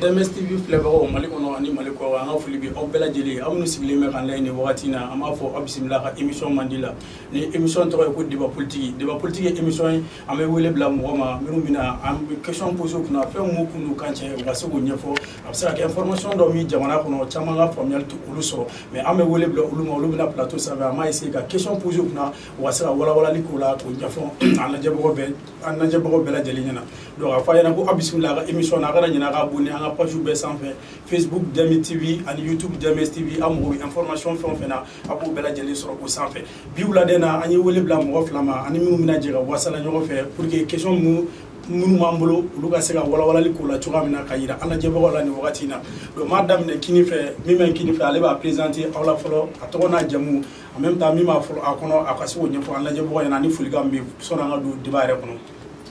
DMS TV filɛbagaw Mali kɔnɔ ani Mali kɔ an ka foli bɛ aw bɛɛ lajɛlen aw minnu sigilen bɛ k'an layɛ nin wagati in na an b'a fɔ aw bisimila ka émission mandi la ni émission tɔgɔ ye ko débat politique ye émission ye an bɛ wele bila mɔgɔ ma minnu bɛna an bɛ question poser u kunna fɛn mun kun kan cɛ u ka se k'o ɲɛfɔ a bɛ se ka kɛ information dɔ min jamana kɔnɔ caman ka faamuyali tɛ olu sɔrɔ mais an bɛ wele bila olu ma olu bɛna plateau sanfɛ an b'a essayer ka question poser u kunna u ka se ka walawalali k'o la k'o ɲɛfɔ an lajɛbagaw bɛɛ lajɛlen ɲɛna donc a fɔ a ɲɛna ko aw bisimila ka émission na a kana ɲinɛ a ka abonné an ka page bɛɛ sanfɛ Facebook DMS TV ani YouTube DMS TV a mago bɛ information fɛn o fɛn na a b'o bɛɛ lajɛlen sɔrɔ o sanfɛ bi wuladen na an ye wele bila mɔgɔ fila ma ani minnu bɛna jɛ ka wasala ɲɔgɔn fɛ pour que question minnu b'an bolo olu ka se ka walawalali k'o la cogoya min na ka yira an lajɛbagaw la nin wagati in na donc m'a daminɛ kini fɛ min bɛ kini fɛ ale b'a présenter aw la fɔlɔ a tɔgɔ n'a jamu en même temps min b'a fɔ a kɔnɔ a ka se k'o ɲɛfɔ an lajɛbagaw ɲɛna ani folikan min bɛ sɔnni an ka don débat yɛrɛ kɔnɔ.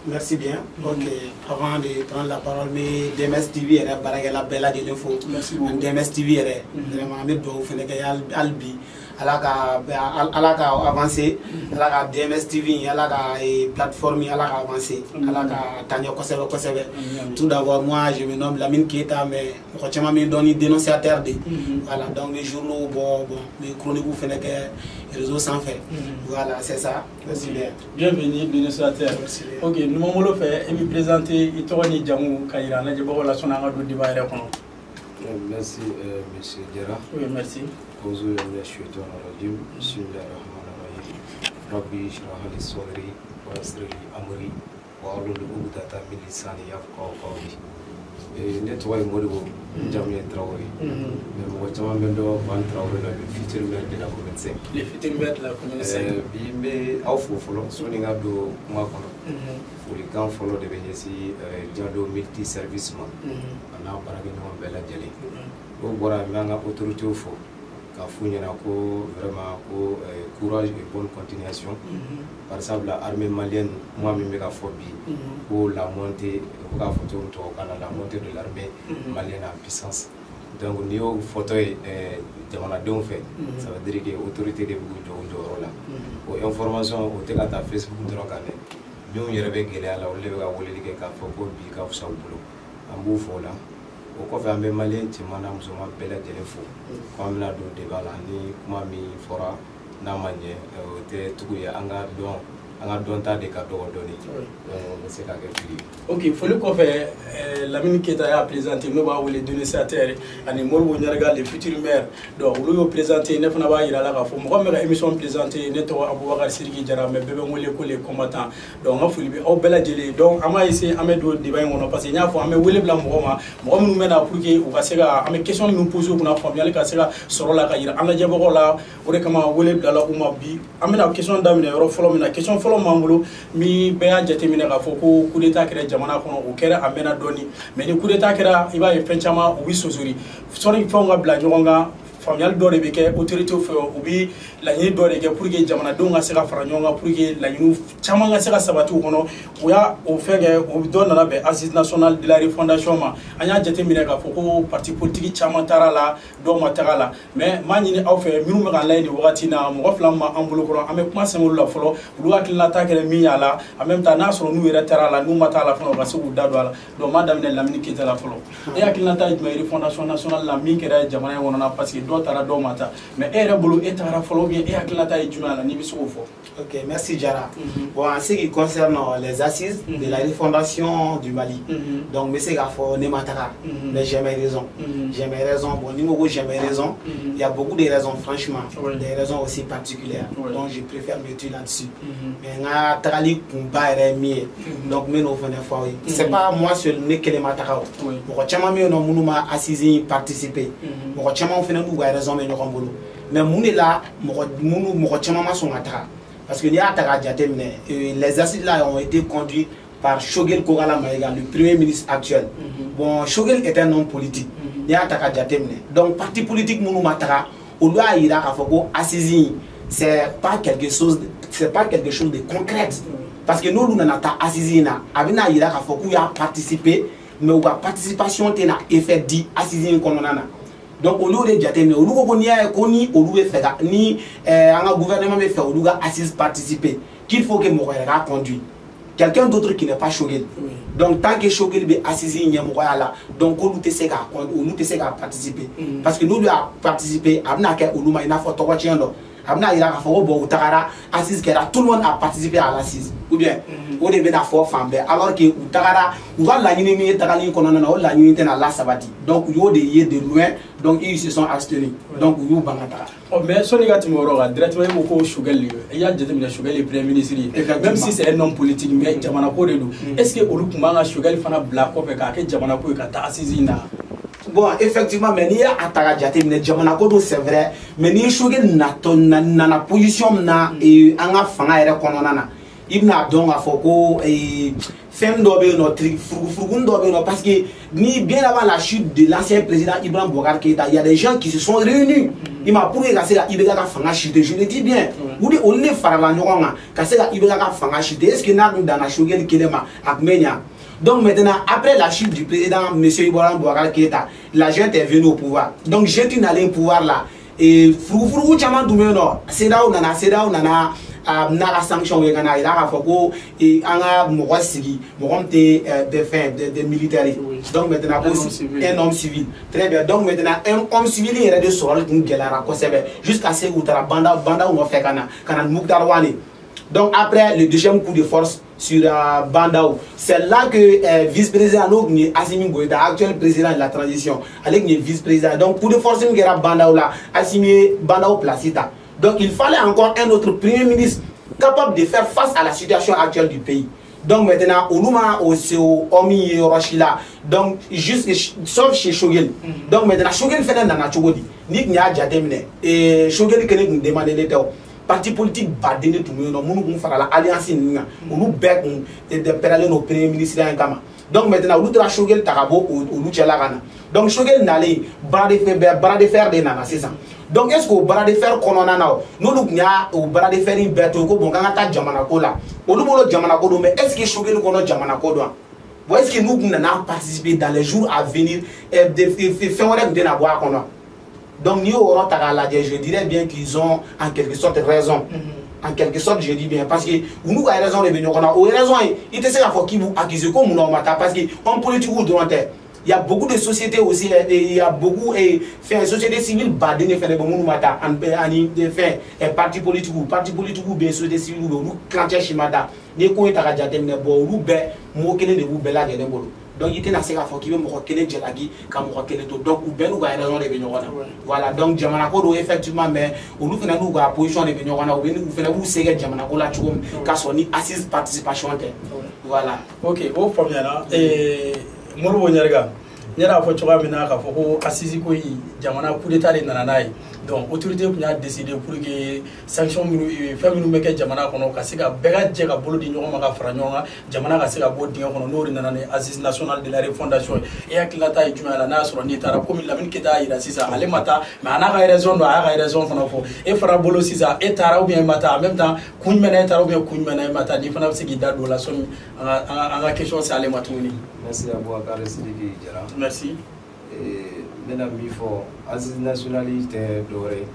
Merci bien. Ok, avant de prendre la parole, mais DMS TV est baragela bella de l'info. Merci beaucoup. DMS TV est vraiment avec do fene que albi ala ka avancer, ala ka DMS TV, ala ka plateforme, ala ka avancer, ala ka tanya kosebe. Tout d'abord moi je me nomme Lamine Keita mais rochema me donne dénonciateur de. Voilà, donc les journaux bon les chroniques vous fene que réseau sans fait. Voilà, c'est ça. Merci bien. Bienvenue dénonciateur. Ok, nous m'avons fait et me présenter Itoroni Djamou Kaira, la Djabo la Sonanga du débat. Merci, monsieur Djera. Oui, merci. Bonjour, je suis Toan Radio, je suis le Rabbi Shrahali Sodri, Wastreli Amori, Wallou Data Milisani Yafkawi. Nettoyer Modibo, Jamie Traoré. Mais moi, je m'appelle Van Traoré, le futur maire de la commune. Le futur maire de la commune. Mais au fond, soigner à dos, moi, pour les camps follow de Vénétie, Diado multi-service. On a parlé de Bella Jelly. Au Bora, Manga autorité au fond. Vraiment courage et bonne continuation. Par exemple, l'armée malienne, moi, je me phobie pour la montée, la montée de l'armée malienne en puissance. Donc, niveau photo de mon fait, ça veut dire que l'autorité de Boudjou là. Pour information, au Tegata Facebook, nous y avait gagné à la Olé qui a fait pour Bika ou Saoulo. En bouffon là. Au coffre à mes Maliens, tu m'as appelé à Téléfo. Comme la do de Balani, comme mi fora, Namanye, Tuya, Anga Donta de Cadeau donné. C'est qu'à ok, il faut le coffre. Lamine Keita a présenté, nous avons les donateurs, et nous avons les futurs maires. Donc, nous avons présenté, nous avons une émission présentée, nous avons Siriki Djara, mais nous avons les combattants. Donc, nous avons fait belle gelée. Donc, nous avons essayé de faire des débats, parce que nous avons fait des débats, nous avons fait des questions qui nous posent, nous avons fait des questions sur la carrière. Nous avons fait des questions, nous avons fait des questions, mi bɛɛ y'a jateminɛ k'a fɔ ko coup d'état kɛra jamana kɔnɔ o kɛra a mɛnna dɔɔni mais ni coup d'état kɛra i b'a ye fɛn caman u bɛ sonsori sɔnni fɛnw ka bila ɲɔgɔn kan faamuyali dɔ de bɛ kɛ autorité fɛ u bɛ laɲini dɔ de kɛ pour que jamanadenw ka se ka fara ɲɔgɔn kan pour que laɲiniw caman ka se ka sabati u kɔnɔ u y'a o fɛn kɛ o dɔ nana bɛn assise nationale de la refondation ma an y'a jateminɛ k'a fɔ ko parti politique caman taara la dɔw ma taga la mais m'a ɲini aw fɛ minnu bɛ k'an layɛ nin wagati in na mɔgɔ fila min b'an bolo kɔrɔ an bɛ kuma sɛŋɛ olu la fɔlɔ olu hakilinata kɛra min y'a la en même temps n'a sɔrɔ n'u yɛrɛ taara la n'u ma taa la fana u ka se k'u da don a la donc m'a daminɛ Lamine Keita la fɔlɔ e hakilinata ye jumɛn ye refondation nationale la min kɛra jamana in kɔnɔna parce que dɔw taara dɔw ma taa mais e yɛrɛ bolo e tagara fɔlɔ bien e hakilinata ye jumɛn a la n'i bɛ se k'o fɔ. Ok, merci Djara. Bon, en ce qui concerne les assises de la refondation du Mali, donc M. Gafo Nematara, mais j'ai mes raisons. J'ai mes raisons. Bon, niveau j'ai mes raisons. Il y a beaucoup de raisons, franchement, des raisons aussi particulières. Donc je préfère me tuer là-dessus. Mais na Tarali Kumba est mieux. Donc mais nous venons fois oui. C'est pas moi seul ne que les Matara. Pour chama mieux non mounuma assise participer. Pour chama on fait nous raison mais nous rembolo. Mais mouni là, mon chama son Matara. Parce que les assises là ont été conduits par Shogel Kogala Maïga, le premier ministre actuel. Bon, Shogel est un homme politique. Donc, parti politique Mounou Matara, au doit y avoir assise, c'est pas quelque chose de concret. Parce que nous, nous avons assise, Abina y a participé, mais la participation a effet dit assise qu'on a. Donc, au lieu de dire que ni un gouvernement fait au assise participer, qu'il faut que Mourera conduit. quelqu'un d'autre qui n'est pas Choguel. Donc tant que Choguel est assis là, donc on nous essaie à participer. Parce que nous lui a participé, il a tout le monde a participé à l'assise. Ou bien, on est bien à fort femme. Alors que donc il y a de loin, donc ils se sont abstenus. Donc il y a mais ce n'est pas directement beaucoup Choguel. Il y a des Choguel Premier ministre. Même si c'est un homme politique, mais est-ce que Olukuma Choguel fana black up et que Jamanako est assise? Bon, effectivement, mais il y a Atarajate, mais Jamanako, c'est vrai, mais il y a Choguel na position na et en fanga et kononana. Il n'a donc à Foko et femme d'obé notre fougoun d'obé parce que ni bien avant la chute de l'ancien président Ibrahim Boubacar Keïta, il y a des gens qui se sont réunis. Il m'a prouvé que c'est Ibrahim Fanga chute. Je le dis bien. Vous dites on est faralanyonga que c'est Ibrahim Fanga chute. Est-ce que n'a dans la Choguel Kelema Akmenya? Donc maintenant, après la chute du président M. Ibrahim Boubacar Keïta, la gente est venue au pouvoir. Donc gente n'a allé au pouvoir là. Et Fougoun Chaman Doumeno, c'est là où nana. Nara sanction we kana ira foko et anga mogosigi mogomte des militaires. Donc maintenant un homme civil. Très bien. Donc maintenant un homme civil il est de sorol d'une gelara kosebe jusqu'à ce où tara banda on fait kana mukdarwani. Donc après le deuxième coup de force sur Bandao, c'est là que vice-président Assimi Goïta, actuel président de la transition, avec le vice-président. Donc coup de force qui era Bandao là, Assimi Bandao placita. Donc il fallait encore un autre premier ministre capable de faire face à la situation actuelle du pays. Donc maintenant, Oluma, Omi, Rochila, donc juste sauf chez Choguel. Donc maintenant, Choguel fait un Chogodi. Nik Nya Djademne. Et Choguel qui nous demande l'État. Parti politique badene tout le monde, nous faire l'alliance, nous bec de parler nos premiers ministres en Kama. Donc maintenant, nous devons Choguel Tarabo ou nous Tchalagana. Donc Choguel n'allait bras de fer des nanas, c'est ça. Donc est-ce qu'au bras de fer qu'on en a nous nous au bras de fer une bête au bon quand Jamanako là au nouveau Jamanako mais est-ce que Choguel qu'on a Jamanako doit ou est-ce que nous n'avons participé dans les jours à venir et faire un de la boire qu'on a. Donc nous aurons je dirais bien qu'ils ont en quelque sorte raison. En quelque sorte, je dis bien, parce que nous avons raison de venir, on a raison, il te sait à qui vous accusez comme nous parce qu'en politique ou droit, il y a beaucoup de sociétés aussi, il y a beaucoup de sociétés civiles, badene fait des bons mata, en parti politique ou bien société civile ou quand chimada, ni ko eta jatem ne bo ou be mo kele de ou bela de bolo. Donc il était dans ces cas qui veut me reconnaître Djelagi comme reconnaître tout. Donc ou ben nous avons raison de venir. Voilà donc Jamanako effectivement mais nous faisons nous la position de venir ou bien nous faisons vous séger Jamanako là tu comme son assise participation. Voilà. Ok, au premier là et Moro Nyarga. Nyara fo choka mina ka fo ko assisi ko yi jamana coup d'état de nananayi. Donc autorité pour a décidé pour que sanction fait nous meke jamana kono ka se ka bega je ka bolo di nyoma ka fara nyoma jamana ka se ka bo dinga kono no nanane assise nationale de la refondation et akilata yi juma la na soro ni tara comme la min kita ira sisa ale mata mais ana ka raison do a ka raison fana fo e fara bolo sisa e tara ou bien mata en même temps kuñ mena tara ou bien kuñ mena mata ni fana se ki da do la son en question c'est ale matuni. Merci à vous Akare Sidiki Jara. Merci. Nena mi fo assise nationalité doré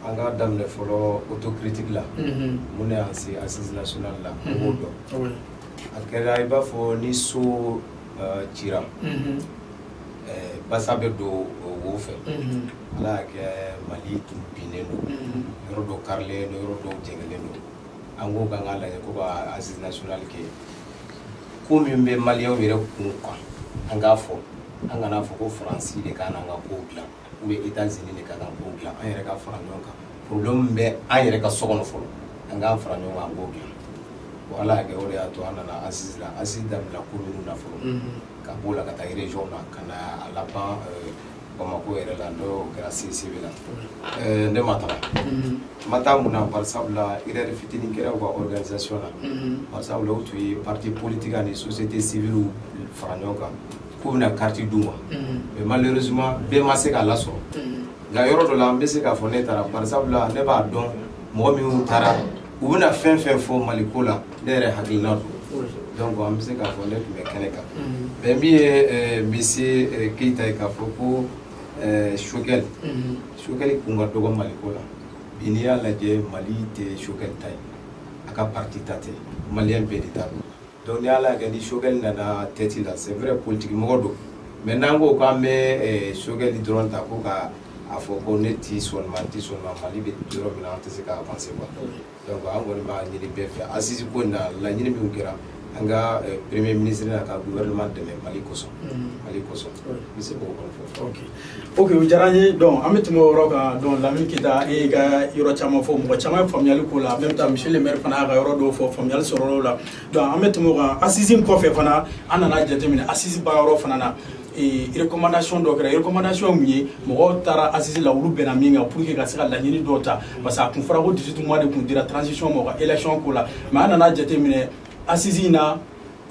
anga damne folo autocritique la mune ansi assise nationale la wodo akela iba fo ni so tira basabe do wo fe ala ke mali tumpineno rodo karle no rodo jengeleno ango gangala ko ba assise nationale ke ko mi be malien mi re ko anga fo angana foko France de kana nga ko gla ou les États-Unis de kana ko gla an yere ka fara nyonka problème be an yere ka sokono folo anga fara nyonka ko gla wala ke ore ato anana assise la commune na folo ka bola ka ta région na kana la ban Bamako yere la do grâce civile ne mata muna par exemple la ire fitini kera wa organisation la par exemple là tu es parti politique et société civile ou fara nyonka pour une carte d'ouma. Mais malheureusement, bien massé qu'à la soirée. La yoro de l'ambassade qu'a fourni tara par exemple là ne va donc moi mi tara ou une fin faux malikola derrière hakilna. Donc ambassade qu'a fourni mais keneka. Ben bien monsieur Keïta qu'a foko Choguel. Choguel kunga dogo malikola. Binia la je Mali te Choguel tay. aka parti tate malien be d'État. Donc ni ala ga ni Choguel nana tête là, c'est vrai politique modo. Maintenant ko ka me Choguel drone ta ko ka a fo ko neti son Mali be duro mina antese ka avancer quoi. Donc on va ni be faire assise ko na la ni mi kira anga premier ministre na ka gouvernement de Mali koso. Mali koso. C'est beaucoup confort. OK o jarani donc ametimo roga donc la min kita e ga yoro chama fo mo chama famiyal ko la même temps monsieur le maire fana ga yoro do fo famiyal soro la donc ametimo ga assise ko fe fana anana jatemina assise ba yoro fana na et recommandation do kra recommandation mi mo tara assise la wulu bena minga pour que ga sika la nyini dota parce que kun fara ko 18 mois de kun dira transition mo ga élection ko la mais anana jatemina assise na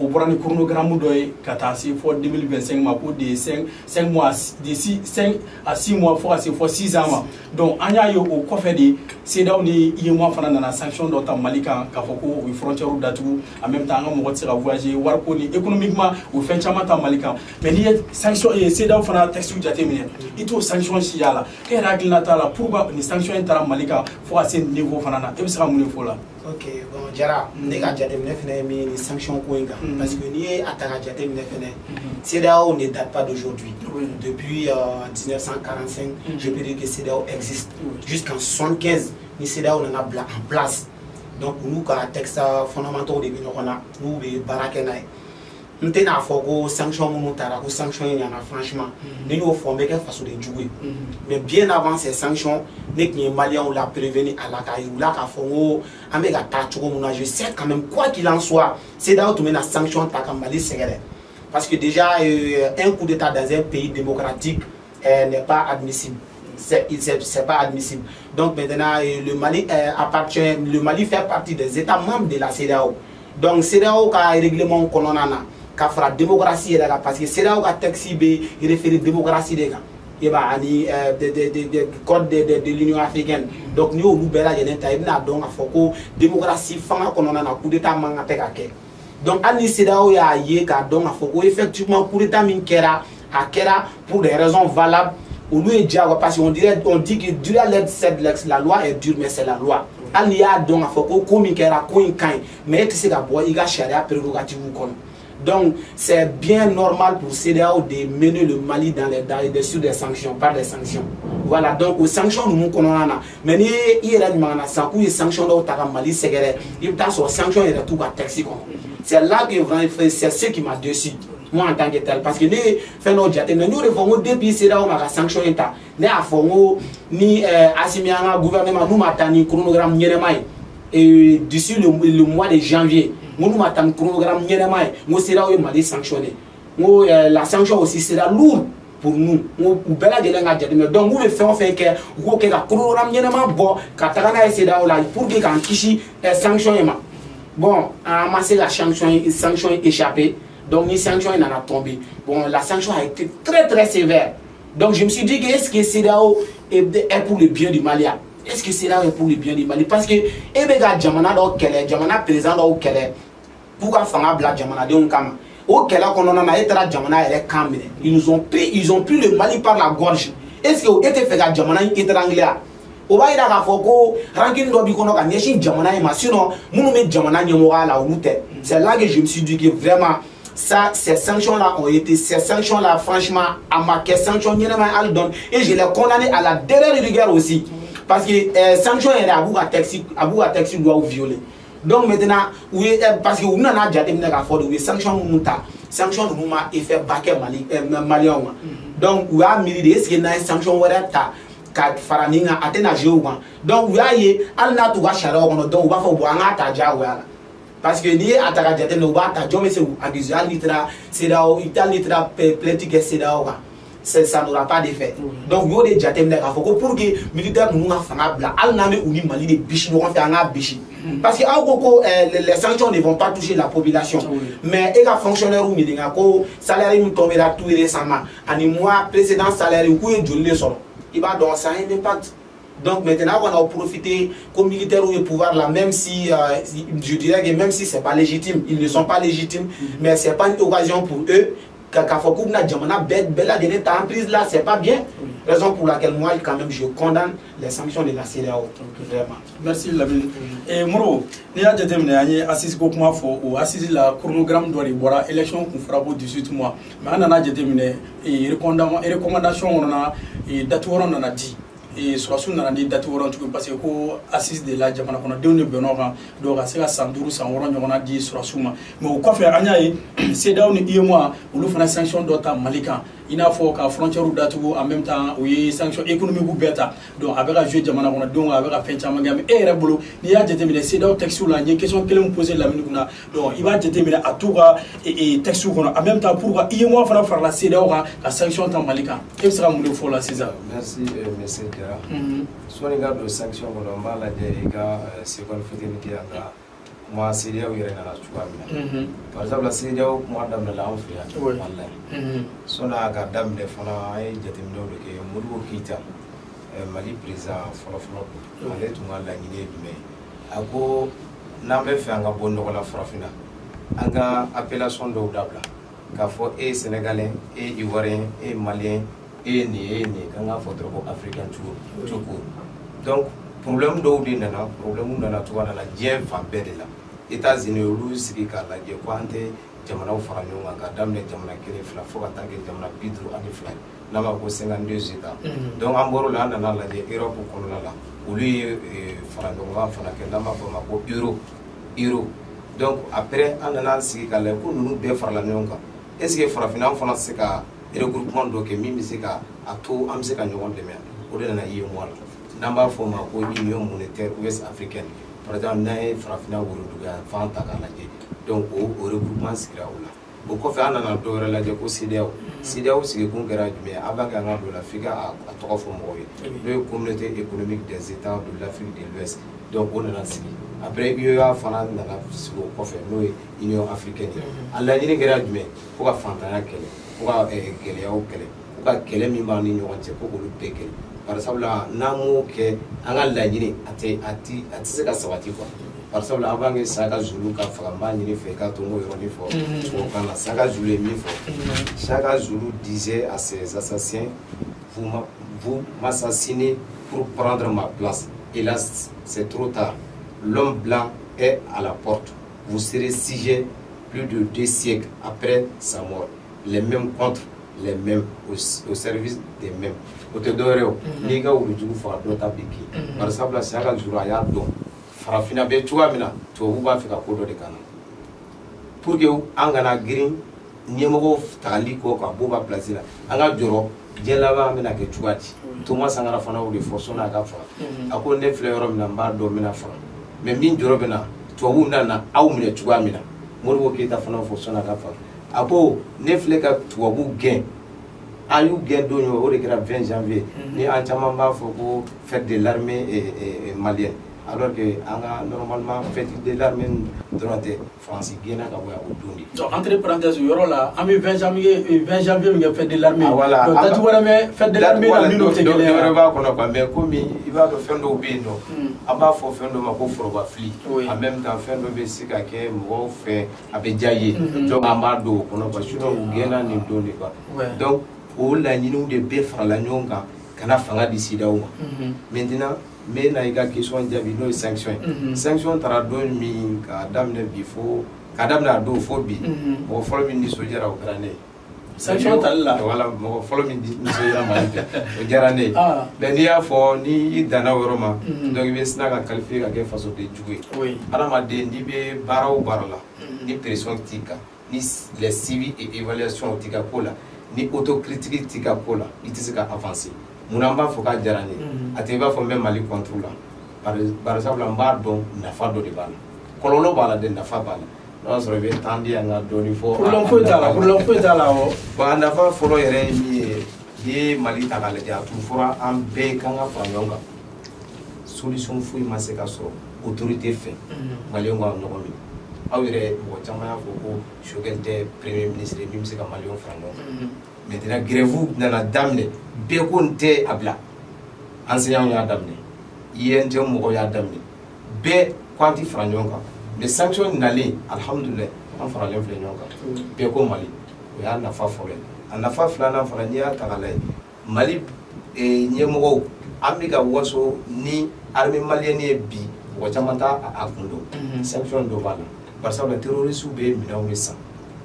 au brani chronogramme doy katasi for 2025 ma pour des 5 mois de 5 à 6 mois for 6 ans donc anya yo au kofé de c'est daw ni yemo fana na sanction do ta malika ka foko o frontière datu en même temps mo tira voyager war ko ni économiquement ou fin chama ta malika mais ni sanction et c'est daw fana texte jatemine ito sanction si yala ke règle natala pourquoi ni sanction intara malika fo à ce niveau fana na e bisa mo fo la. OK, bon, Jara, nega jatemine fene mi ni sanction ko inga parce que ni ataka jatemine fene CEDEAO ne date pas d'aujourd'hui. Depuis 1945, je peux dire que CEDEAO existe. Jusqu'en 75, ni CEDEAO n'en a en place. Donc nous ka texte fondamentaux de binokona, nous be barakenai. Nous tenons à faire sanction monotara, sanction il y en a franchement. Nous nous formons quelque façon de jouer. Mais bien avant ces sanctions, les Maliens on l'a prévenu à la caille ou là qu'à fond, avec la tâche je sais quand même quoi qu'il en soit, c'est d'ailleurs tout la sanction ta Mali c'est parce que déjà un coup d'état dans un pays démocratique n'est pas admissible. C'est pas admissible. Donc maintenant le Mali appartient, le Mali fait partie des États membres de la CEDEAO. Donc CEDEAO a un règlement qu'on en a. Ka fera démocratie là parce que c'est là où taxi be référé démocratie des gars et bah ani de code de l'Union africaine donc nous au bela yenen ta ibna donc afoko démocratie fanga kono na coup d'état manga tekake donc ani c'est là où ya yé ka donc afoko effectivement coup d'état min kera a kera pour des raisons valables au lieu de parce qu'on dit que durant la loi est dure mais c'est la loi ani ya donc afoko ko min kera ko inkan mais tu sais ka boy iga charia prérogative kono. Donc, c'est bien normal pour CEDEAO de mener le Mali sur des sanctions, par des sanctions. Voilà, donc aux sanctions, nous connaissons. Mais il y a des sanctions dans le Mali, c'est des sanctions et tout à taxi. C'est là que c'est ce qui m'a déçu, moi en tant que tel. Parce que nous devons depuis CEDEAO, nous avons sanctions. Nous avons ni Assimiana, gouvernement, nous avons un chronogramme et d'ici le mois de janvier. Nous avons un chronogramme nous sera Mali sanctionné. La sanction aussi sera lourde pour nous. Donc nous le faisons faire que nous avons un chronogramme pour que nous sanction. Bon, amasser la sanction échappée. Donc les sanctions en a tombé. Bon, la sanction a été très sévère. Donc je me suis dit que est-ce que CEDEAO est pour le bien du Mali? Est-ce que c'est là pour le bien du Mali? Parce que Ebega Djamana do Kele, Djamana président do Kele, pourquoi Fanga Bla Djamana de Onkama? Au Kele qu'on en a été Djamana et Kamene. Ils ont pris le Mali par la gorge. Est-ce que vous êtes fait Djamana et anglais? Au bas il a Foko, Rankin Dobikono, Nyeshin Djamana et Massino, Mounoumé Djamana Yamora la route. C'est là que je me suis dit que vraiment. Ça, ces sanctions-là ont été, ces sanctions-là, franchement, à ma sanctions, et je les condamné à la dernière rigueur aussi. Parce que sanctions, il y a Abou Taxi doit violer. Donc maintenant, oui, parce que nous avons déjà des sanctions, sanctions de mouvement et faire baquer Malien. Donc, nous avons mis des sanctions, kat faraninga atena jewa donc yaye alna to wa shara ono donc ba fo bo anga ta jawa parce que ni ataka jate no ba ta jome se agizal litra c'est là ital litra politique c'est là ça n'aura pas d'effet donc yo de jate me ka fo ko pour que militaire nous nga fanga bla alna me uni mali de bichi no fa nga bichi parce que les sanctions ne vont pas toucher la population mais et ga fonctionnaire ou mi ko salaire mu tombera tout récemment ani mois précédent salaire ku e jolle solo il va donc ça a un impact. Donc maintenant on a profité comme militaire ou le pouvoir là, même si je dirais que même si c'est pas légitime, ils ne sont pas légitimes, mais c'est pas une occasion pour eux. Quand faut qu'on a jamana belle en prise là, c'est pas bien. Raison pour laquelle moi, quand même, je condamne les sanctions de la CEDEAO. Vraiment. Merci Lamine. Et Moro, ni a déterminé à y assister au comment faut ou assister la chronogramme doit y voir élection qu'on fera pour 18 mois. Mais on a déterminé et recommandation on a et date on a dit. Et soit sous nana ni date wɔrɔ tugu parce que ko assise de la jamana kɔnɔ denw de bɛnɔ kan donc ka se ka san 5 san 6 ɲɔgɔnna di sɔrɔsiw ma mais o kɔfɛ an y'a ye CEDEAO ni UEMOA olu fana sanction dɔ ta Mali kan i n'a fɔ ka frontière datugu en même temps u ye sanction économique bɛɛ ta donc a bɛ ka jouer jamana kɔnɔ donc a bɛ ka fɛn caman kɛ mais e yɛrɛ bolo n'i y'a jateminɛ CEDEAO texte la n ye question kelen poser Lamine kunna donc i b'a jateminɛ a t'u ka texte kɔnɔ en même temps pour ka UEMOA fana farala CEDEAO kan ka sanction ta Mali kan e bɛ se ka mun de fɔ la sisan. Merci monsieur Dara. Soit regarde les sanctions on va la dire c'est quoi le fait que moi CEDEAO yɛrɛ nana cogoya min na par exemple la CEDEAO kuma daminɛ la anw fɛ yan wallahi sɔnni ka daminɛ fana an ye jateminɛw de kɛ Modibo Keyita Mali président fɔlɔ ale tun ka laɲini ye jumɛn ye a ko n'an bɛ fɛ an ka bɔ nɔgɔ la farafinna an ka appellation dɔw dabila k'a fɔ e ye Sénégalais e ye Ivoirien e ye Malien e ye nin e ye nin k'an k'a fɔ dɔrɔn ko Africain tout court donc problème dɔw de nana problème nana cogoya dɔ la diɲɛ fan bɛɛ de la États-Unis olu sigi k'a lajɛ ko an tɛ jamanaw fara ɲɔgɔn kan ka daminɛ jamana 1 2 fo ka taa kɛ jamana 52 n'a ma ko 52 États donc an bɔr'o la an nana lajɛ Europe kɔnɔna la olu ye fara ɲɔgɔn kan fana kɛ n'an b'a fɔ o ma ko euro donc après an nana sigi k'a lajɛ ko ninnu bɛɛ farala ɲɔgɔn kan est-ce que farafinna an fana tɛ se ka regroupement dɔ kɛ min bɛ se ka a to an bɛ se ka ɲɔgɔn dɛmɛ o de nana UEMOA la n'an b'a fɔ o ma ko Union monétaire ouest africaine par exemple n'an ye farafinna woroduguya fan ta k'a lajɛ donc o regroupement sigira o la o kɔfɛ an nana dɔ wɛrɛ lajɛ ko CEDEAO sigikun kɛra jumɛn ye avant que an ka don o la f'i ka a tɔgɔ fɔ mɔgɔw ye n'o ye communauté économique des États de l'Afrique de l'Ouest donc o nana sigi après UEA fana nana sigi o kɔfɛ n'o ye Union africaine ye a laɲini kɛra jumɛn ko ka fantanya kɛlɛ ko ka gɛlɛyaw kɛlɛ ko ka kɛlɛ min b'an ni ɲɔgɔn cɛ ko k'olu bɛɛ kɛlɛ par sabula n'an m'o kɛ an ka laɲini a tɛ se ka sabati quoi par sabula avant que Saka Zulu ka faga n b'a ɲini fɛ k'a to n k'o yɔrɔnin fɔ tubabukan na Saka Zulu ye min fɔ Saka Zulu disait à ses assassins vous m'assassinez pour prendre ma place hélas c'est trop tard l'homme blanc est à la porte vous serez siégés plus de 2 siècles après sa mort les mêmes contre les mêmes au service des mêmes o tɛ dɔwɛrɛ o n'i ka wulujugu faga dɔ ta bɛ k'i bari sabula Saka Zulu a y'a dɔn farafinna bɛ cogoya min na tubabuw b'a fɛ ka ko dɔ de k'an na pour que an kana girin ɲɛmɔgɔw tagali kɔ ka bɔ u ka place la an ka jɔrɔ diɲɛ laban an bɛna kɛ cogoya di Thomas Sankara fana y'o de fɔ sɔnni a ka faga a ko ne filɛ yɔrɔ min na n b'a dɔn n bɛna faga mais min jɔrɔ bɛ na tubabuw nana aw minɛ cogoya min na Modibo Keyita fana y'o fɔ sɔnni a ka faga a ko ne filɛ ka tubabuw gɛn a y'u gɛn don o de kɛra 20 janvier ni an caman b'a fɔ ko fête de l'armée malienne alors que an ka normalement fête de l'armée dɔrɔn tɛ Faransi gɛnna ka bɔ yan o don de. donc entre parenthèses o yɔrɔ la an bɛ 20 janvier min kɛ fête de l'armée voilà donc date wɛrɛ bɛ fête de l'armée la minnu tɛ kelen ye dɔ wɛrɛ b'a kɔnɔ quoi mais komi i b'a dɔn fɛn dɔw bɛ yen nɔ an b'a fɔ fɛn dɔ ma ko forobafili en même temps fɛn dɔ bɛ se ka kɛ mɔgɔw fɛ a bɛ diya ye donc an b'a don o kɔnɔ quoi sinon u gɛnna nin don de quoi donc o laɲiniw de bɛɛ farala ɲɔgɔn kan ka na fanga di CEDEAO ma maintenant n bɛ na i ka question jaabi n'o ye sanction ye sanction taara don min k'a daminɛ bi fo k'a daminɛ a don fo bi mɔgɔ fɔlɔ min nisɔndiyara o kɛra ne ye sanction tali la voilà mɔgɔ fɔlɔ min nisɔndiyara Mali fɛ o diyara ne ye mais n'i y'a fɔ ni i danna o yɔrɔ ma donc i bɛ sina ka qualifier ka kɛ fasoden jugu ye adamaden n'i bɛ baara o baara la ni pression t'i kan ni les suivi et évaluation t'i ka ko la ni autocritique t'i ka ko la i tɛ se ka avancer mun an b'a fɔ k'a diyara ne ye a tɛ i b'a fɔ n bɛ Mali contre la par exemple n b'a dɔn nafa dɔ de b'a la kɔlɔlɔ b'a la de nafa b'a la n'o y'a sɔrɔ i bɛ temps di yan ka dɔɔni fɔ problème foyi t'a la problème foyi t'a la awɔ bon a nafa fɔlɔ yɛrɛ ye min ye n'i ye Mali ta k'a lajɛ a tun fɔra an bɛɛ kan ka fara ɲɔgɔn kan solution foyi ma se ka sɔrɔ autorité fɛ maliyɛnw ka ɲɔgɔn minɛ aw yɛrɛ mɔgɔ caman y'a fɔ ko Choguel tɛ premier ministre ye min bɛ se ka maliyɛnw fara ɲɔgɔn kan maintenant grève nana daminɛ bɛɛ ko n tɛ a bila enseignants y'a daminɛ INT mɔgɔw y'a daminɛ bɛɛ ko an tɛ fara ɲɔgɔn kan mais sanction nalen alhamdulilayi an faralen filɛ ɲɔgɔn kan bɛɛ ko Mali o y'a nafa fɔlɔ ye a nafa filanan fana n'i y'a ta k'a lajɛ Mali ɲɛmɔgɔw an bɛ ka waso ni armée malienne ye bi mɔgɔ caman t'a a kun dɔn sanction dɔ b'a la bari sabula terroriste bɛ minɛnw de san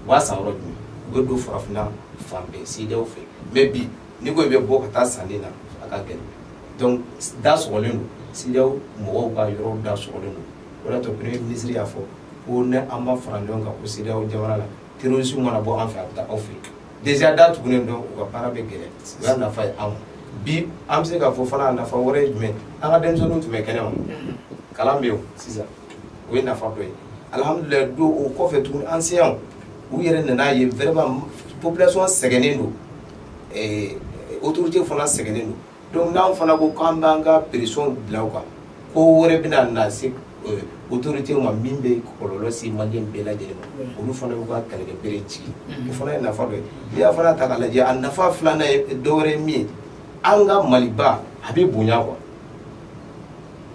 u b'a san yɔrɔ jumɛn u bɛ don farafinna fan bɛɛ CEDEAO fɛ mais bi n'i ko i bɛ bɔ ka taa sanni na a ka gɛlɛn donc da sɔgɔlen don CEDEAO mɔgɔw ka yɔrɔ da sɔgɔlen don o de y'a to premier ministre y'a fɔ ko ne an ma fara ɲɔgɔn kan ko CEDEAO jamana la terroriste mana bɔ an fɛ a bɛ taa aw fɛ déjà da tugunen don u ka baara bɛ gɛlɛn o y'a nafa ye an ma bi an bɛ se k'a fɔ fana a nafa wɛrɛ ye jumɛn an ka denmisɛnninw tun bɛ kɛnɛ ma kalan bɛ yen sisan o ye nafa dɔ ye alhamdulilayi don o kɔfɛ tuguni an se yan u yɛrɛ nana ye vraiment population sɛgɛnnen don autorité fana sɛgɛnnen don donc n'anw fana ko k'an b'an ka pression bila u kan ko wɛrɛ bɛna na se autorité ma min bɛ kɔlɔlɔ se maliyɛn bɛɛ lajɛlen ma olu fana b'u ka kɛlɛkɛbere jigi o fana ye nafa dɔ ye n'i y'a fana ta k'a lajɛ a nafa filanan ye dɔwɛrɛ ye min ye an ka maliba a bɛ bonya quoi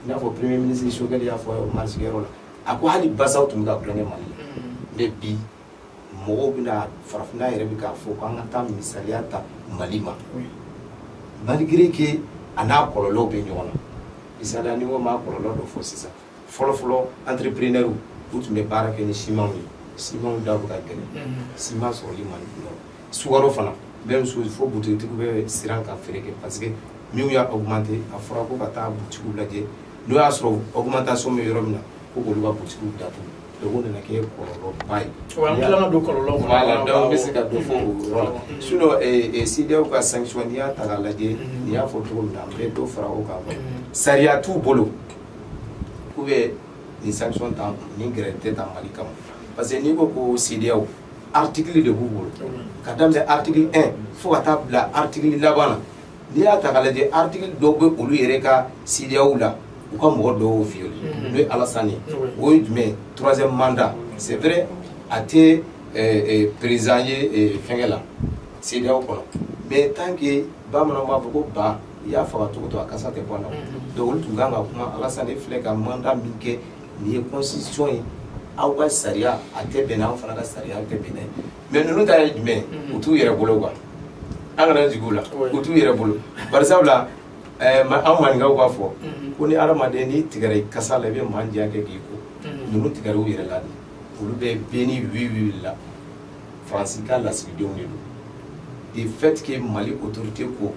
i n'a fɔ premier ministre Sogɛli y'a fɔ marisigɛyɔrɔ la a ko hali basaw tun bɛ ka kulonkɛ Mali la mais bi mɔgɔw bɛna farafinna yɛrɛ bɛ k'a fɔ k'an ka taa misaliya ta Mali ma malgré que a n'a kɔlɔlɔw bɛ ɲɔgɔn na misaliya ni n ko m'a kɔlɔlɔ dɔ fɔ sisan fɔlɔ entrepreneur u tun bɛ baara kɛ ni ciment ye ciment da bɛ ka gɛlɛn ciment sɔrɔli man nɔgɔn sukaro fana même chose fo butigitigiw bɛ siran ka feere kɛ parce que minnu y'a augmenté a fɔra ko ka taa butigiw lajɛ n'o y'a sɔrɔ augmentation bɛ yɔrɔ min na ko k'olu ka butigiw datugu donc o nana kɛ kɔlɔlɔba ye wa an tilala don kɔlɔlɔ kɔnɔ voilà donc n bɛ se ka dɔ fɔ o yɔrɔ la sinon CEDEAO ka sanction n'i y'a ta k'a lajɛ n'i y'a fɔ cogo min na an bɛ dɔ fara o kan sariya t'u bolo ou bien ni sanction ta ni gɛrɛ tɛ ta Mali kama parce que n'i ko ko CEDEAO article de b'u bolo ka daminɛ article 1 fo ka taa bila article laban na n'i y'a ta k'a lajɛ article dɔw bɛ olu yɛrɛ ka CEDEAO la u ka mɔgɔ dɔw violé n'o ye Alassane ye o ye jumɛn troisième mandat c'est vrai a tɛ président ye fɛnkɛ la CEDEAO kɔnɔ mais tant que bamananw b'a fɔ ko ba i y'a faga cogo to a kasa tɛ bɔ a la donc olu tun kan ka kuma Alassane filɛ ka mandat min kɛ nin ye constitution ye aw ka sariya a tɛ bɛn n'anw fana ka sariya tɛ bɛn n'a ye mais ninnu ta ye jumɛn u t'u yɛrɛ bolo quoi an kana jigin u la u t'u yɛrɛ bolo bari sabula an maninkaw b'a fɔ ko ni adamaden n'i tigɛra i kasa la i bɛ maa diya kɛ k'i ko ninnu tigɛra u yɛrɛ la de olu bɛ bɛn ni wiwi la Faransi ka lasigidenw de don de fait que Mali autorité ko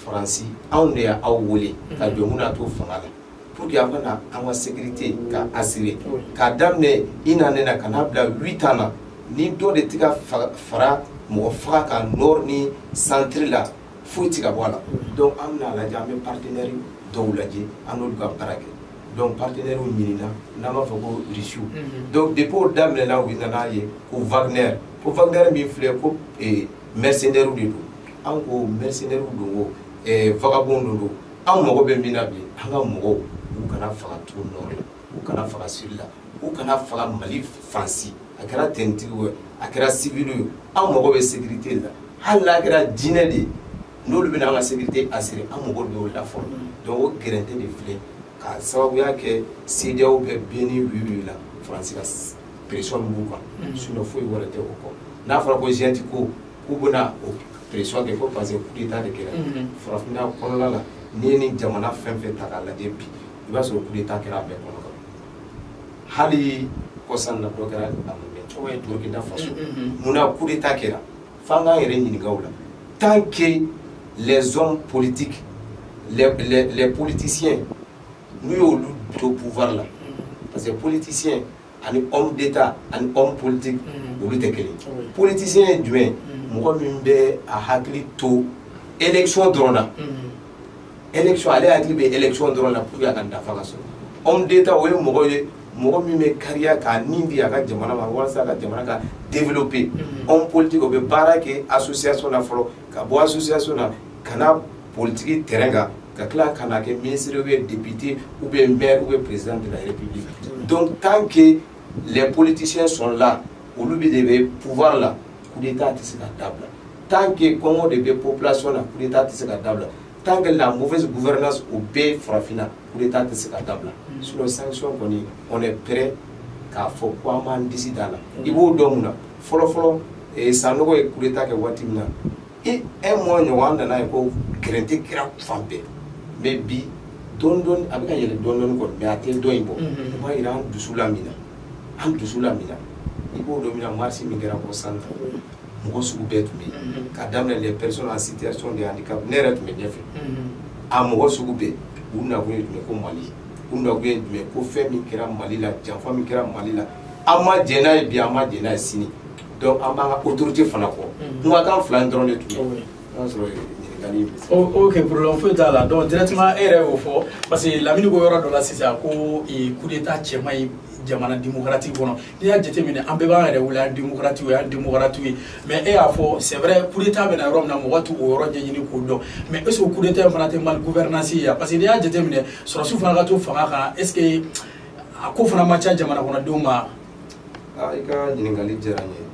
Faransi anw de y'aw wele ka jɔ mun na t'o fanga la pour que aw kana an ka sécurité ka assurer k'a daminɛ i na ne na ka n'a bila 8 ans na ni dɔ de tɛ ka fara mɔgɔ faga kan nord ni centre la foyi tɛ ka bɔ a la donc an bɛna lajɛ an bɛ partenaire dɔw lajɛ an n'olu ka baara kɛ donc partenaire ɲinina n'an b'a fɔ ko Russie donc depuis o daminɛna u nana ye ko Wagner min filɛ ko mercenaires de don an ko mercenaires don o vagabond don an mago bɛ min na bi an ka mɔgɔw u kana faga tugu nord la u kana faga sud la u kana faga Mali fansi a kɛra tenue a kɛra civil ye an mago bɛ sécurité la hali n'a kɛra diinɛ de n'olu bɛna an ka sécurité assurer an mago bɛ o la fɔlɔ donc o gɛrɛntɛ de filɛ ka sababuya kɛ CEDEAO bɛ bɛn ni wiwi la Faransi ka pression b'u kan sinon foyi wɛrɛ tɛ o kɔ n'a fɔra ko junte ko k'u bɛna o pression kɛ ko parce que coup d'état de kɛra farafinna kɔnɔna la n'i ye nin jamana fɛn fɛn ta k'a lajɛ bi i b'a sɔrɔ coup d'état kɛra a bɛɛ kɔnɔ hali kɔsan na dɔ kɛra Burkina Faso munna coup d'état kɛra f'an k'an yɛrɛ ɲininka o la tant que les hommes politiques les politiciens n'u y'olu to pouvoir la parce que politicien ani homme d'état ani homme politique olu tɛ kelen politicien ye jumɛn mɔgɔ min bɛ a hakili to élection dɔrɔn na élection ale hakili bɛ élection dɔrɔn na pour que a ka nafa ka sɔrɔ homme d'état o ye mɔgɔ ye mɔgɔ min bɛ kariya k'a nin di a ka jamana ma walasa a ka jamana ka développer homme politique o bɛ baara kɛ association na fɔlɔ ka bɔ association na ka na politique terrain kan ka tila ka na kɛ ministre ou bien député ou bien maire ou bien président de la République donc tant que les politiciens sont là olu de bɛ pouvoir la coup d'état tɛ se ka dabila tant que kɔngɔ de bɛ population na coup d'état tɛ se ka dabila tant que la mauvaise gouvernance o bɛ farafinna coup d'état tɛ se ka dabila sinon sanction kɔni on est prêt k'a fɔ ko an b'an disi da la i b'o dɔn mun na fɔlɔ fɔlɔ Sanogo ye coup d'état kɛ waati min na et un mois ɲɔgɔn nana ye ko gɛrɛntɛ kɛra fan bɛɛ mais bi dɔɔni dɔɔni a bɛ ka yɛlɛ dɔɔni dɔɔni kɔni mais a tɛ dɔ in bɔ o b'a yira an dusu la min na i b'o dɔn min na marche min kɛra Kɔsan na mɔgɔ sugu bɛɛ tun bɛ yen k'a daminɛ les personnes en situation de handicap ne yɛrɛ tun bɛ ɲɛfɛ a mɔgɔ sugu bɛɛ u nakun ye jumɛn ko Mali u nakun ye jumɛn ko fɛn min kɛra Mali la janfa min kɛra Mali la an ma jɛn n'a ye bi an ma jɛn n'a ye sini donc an b'an ka autorité fana kɔ kumakan fila in dɔrɔn de tun ye n'a sɔrɔ ɲininkali ok problème foyi t'a la donc directement e yɛrɛ y'o fɔ parce que Lamini ko yɔrɔ dɔ la sisan ko coup d'état cɛ man ɲi jamana démocratique kɔnɔ n'i y'a jateminɛ an bɛɛ b'an yɛrɛ wele an démocratique ye an démocratique ye mais e y'a fɔ c'est vrai coup d'état bɛna yɔrɔ min na mɔgɔ t'o yɔrɔ ɲɛɲini k'o dɔn mais est ce que coup d'état fana tɛ mal gouvernance ye parce que n'i y'a jateminɛ sɔrɔsiw fana ka to fanga kan est ce que a ko fana man ca jamana kɔnɔdenw ma. I ka ɲininkali diyara n ye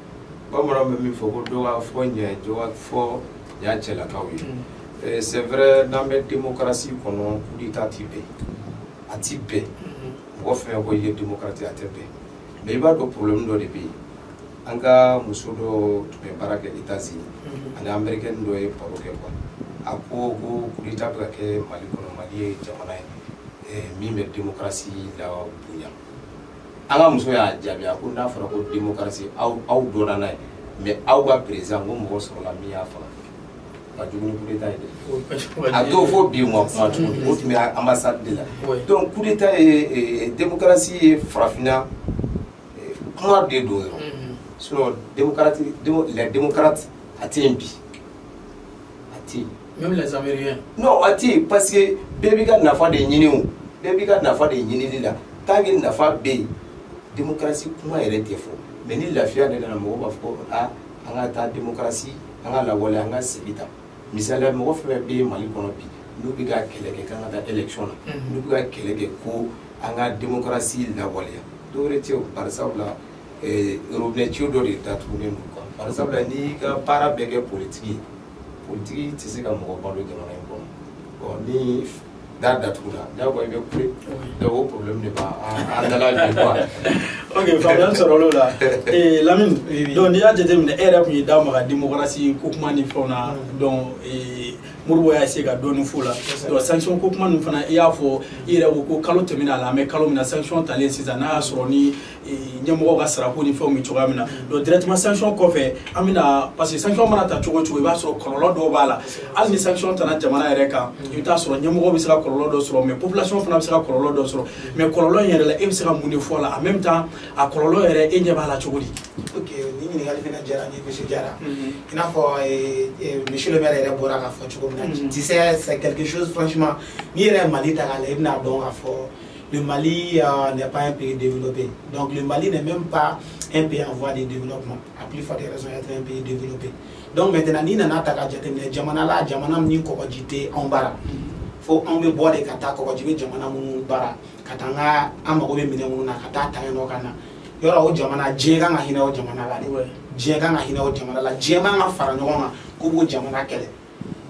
bamananw bɛ min fɔ ko dɔ ka fɔ ɲɛ dɔ ka fɔ y'a cɛlakaw ye c'est vrai n'an bɛ démocratie kɔnɔ coup d'état ti bɛn a ti bɛn mɔgɔ fɛn ko i ye démocratie a tɛ bɛn mais i b'a dɔn problème dɔ de bɛ yen an ka muso dɔ tun bɛ baara kɛ États-Unis ani américaine dɔ ye baro kɛ quoi a ko coup d'état bɛ ka kɛ Mali kɔnɔ Mali ye jamana ye min bɛ démocratie la bonya an ka muso y'a jaabi a ko n'a fɔra ko démocratie aw donna n'a ye mais aw ka président ko mɔgɔ sɔrɔla min y'a faga ka jugu ni coup d'état ye dɛ a t'o fɔ bi ma kuma tuguni o tun bɛ ambassade de la donc coup d'état ye démocratie ye farafinna kuma de don dɔrɔn sinon les démocrates a tɛ yen bi a tɛ yen même les américains non a tɛ yen parce que bɛɛ b'i ka nafa de ɲini o bɛɛ b'i ka nafa de ɲinili la tant que nafa bɛ yen démocratie kuma yɛrɛ tɛ fɔ mais ni lafiya de nana mɔgɔw b'a fɔ ko an ka taa démocratie an ka lawale an ka segin ta misaliya mɔgɔ fɛn fɛn bɛ Mali kɔnɔ bi n'u bɛ ka kɛlɛ kɛ k'an ka taa élection na n'u bɛ ka kɛlɛ kɛ ko an ka démocratie lawaleya dɔw yɛrɛ tɛ o bari sabula robinet ciw dɔ de datugulen don quoi bari sabula n'i ka baara bɛɛ kɛ politique ye tɛ se ka mɔgɔ balo jamana in kɔnɔ bon ni da datugula jagoya i bɛ kule donc o problème de b'an dala bi quoi. ok faamuyali sɔrɔ l'o la Lamini donc n'i y'a jateminɛ e yɛrɛ tun y'i da maga démocratie ko kuma ni fɛnw na donc Modibo y'a essayé ka dɔɔni f'o la donc sanction ko kuma ninnu fana i y'a fɔ i yɛrɛ ko ko kalo tɛmɛna a la an bɛ kalo min na sanction talen sisan n'a y'a sɔrɔ ni ɲɛmɔgɔw ka sarako ni fɛnw bɛ cogoya min na donc directement sanction kɔfɛ an bɛna parce que sanction mana ta cogo o cogo i b'a sɔrɔ kɔlɔlɔ dɔw b'a la hali ni sanction tana jamana yɛrɛ kan i bɛ taa sɔrɔ ɲɛmɔgɔ bɛ se ka kɔlɔlɔ dɔ sɔrɔ mais population fana bɛ se ka kɔlɔlɔ dɔ sɔrɔ mais kɔlɔlɔ in yɛrɛ la e bɛ se ka mun de fɔ a la en même temps a kɔlɔlɔ yɛrɛ e ɲɛ b'a la cogo di. ok ni ɲininkali fana diyara n ye monsieur Diarra i n'a fɔ monsieur le maire yɛrɛ bɔra k'a fɔ cogo min na tu sais c'est quelque chose franchement n'i yɛrɛ Mali ta k'a lajɛ i bɛna dɔn k'a fɔ le Mali n'est pas un pays développé donc le Mali n'est même pas un pays en voie de développement à plus forte raison d'être un pays développé donc maintenant n'i nana ta k'a jateminɛ jamana la jamana min kɔgɔji tɛ anw bara fo anw bɛ bɔ de ka taa kɔgɔji bɛ jamana minnu bara ka taa an mago bɛ minɛn minnu na ka taa ta yen nɔ ka na yɔrɔ o jamana diɲɛ kan ka hinɛ o jamana la de diɲɛ kan ka hinɛ o jamana la diɲɛ man ka fara ɲɔgɔn kan k'u b'o jamana kɛlɛ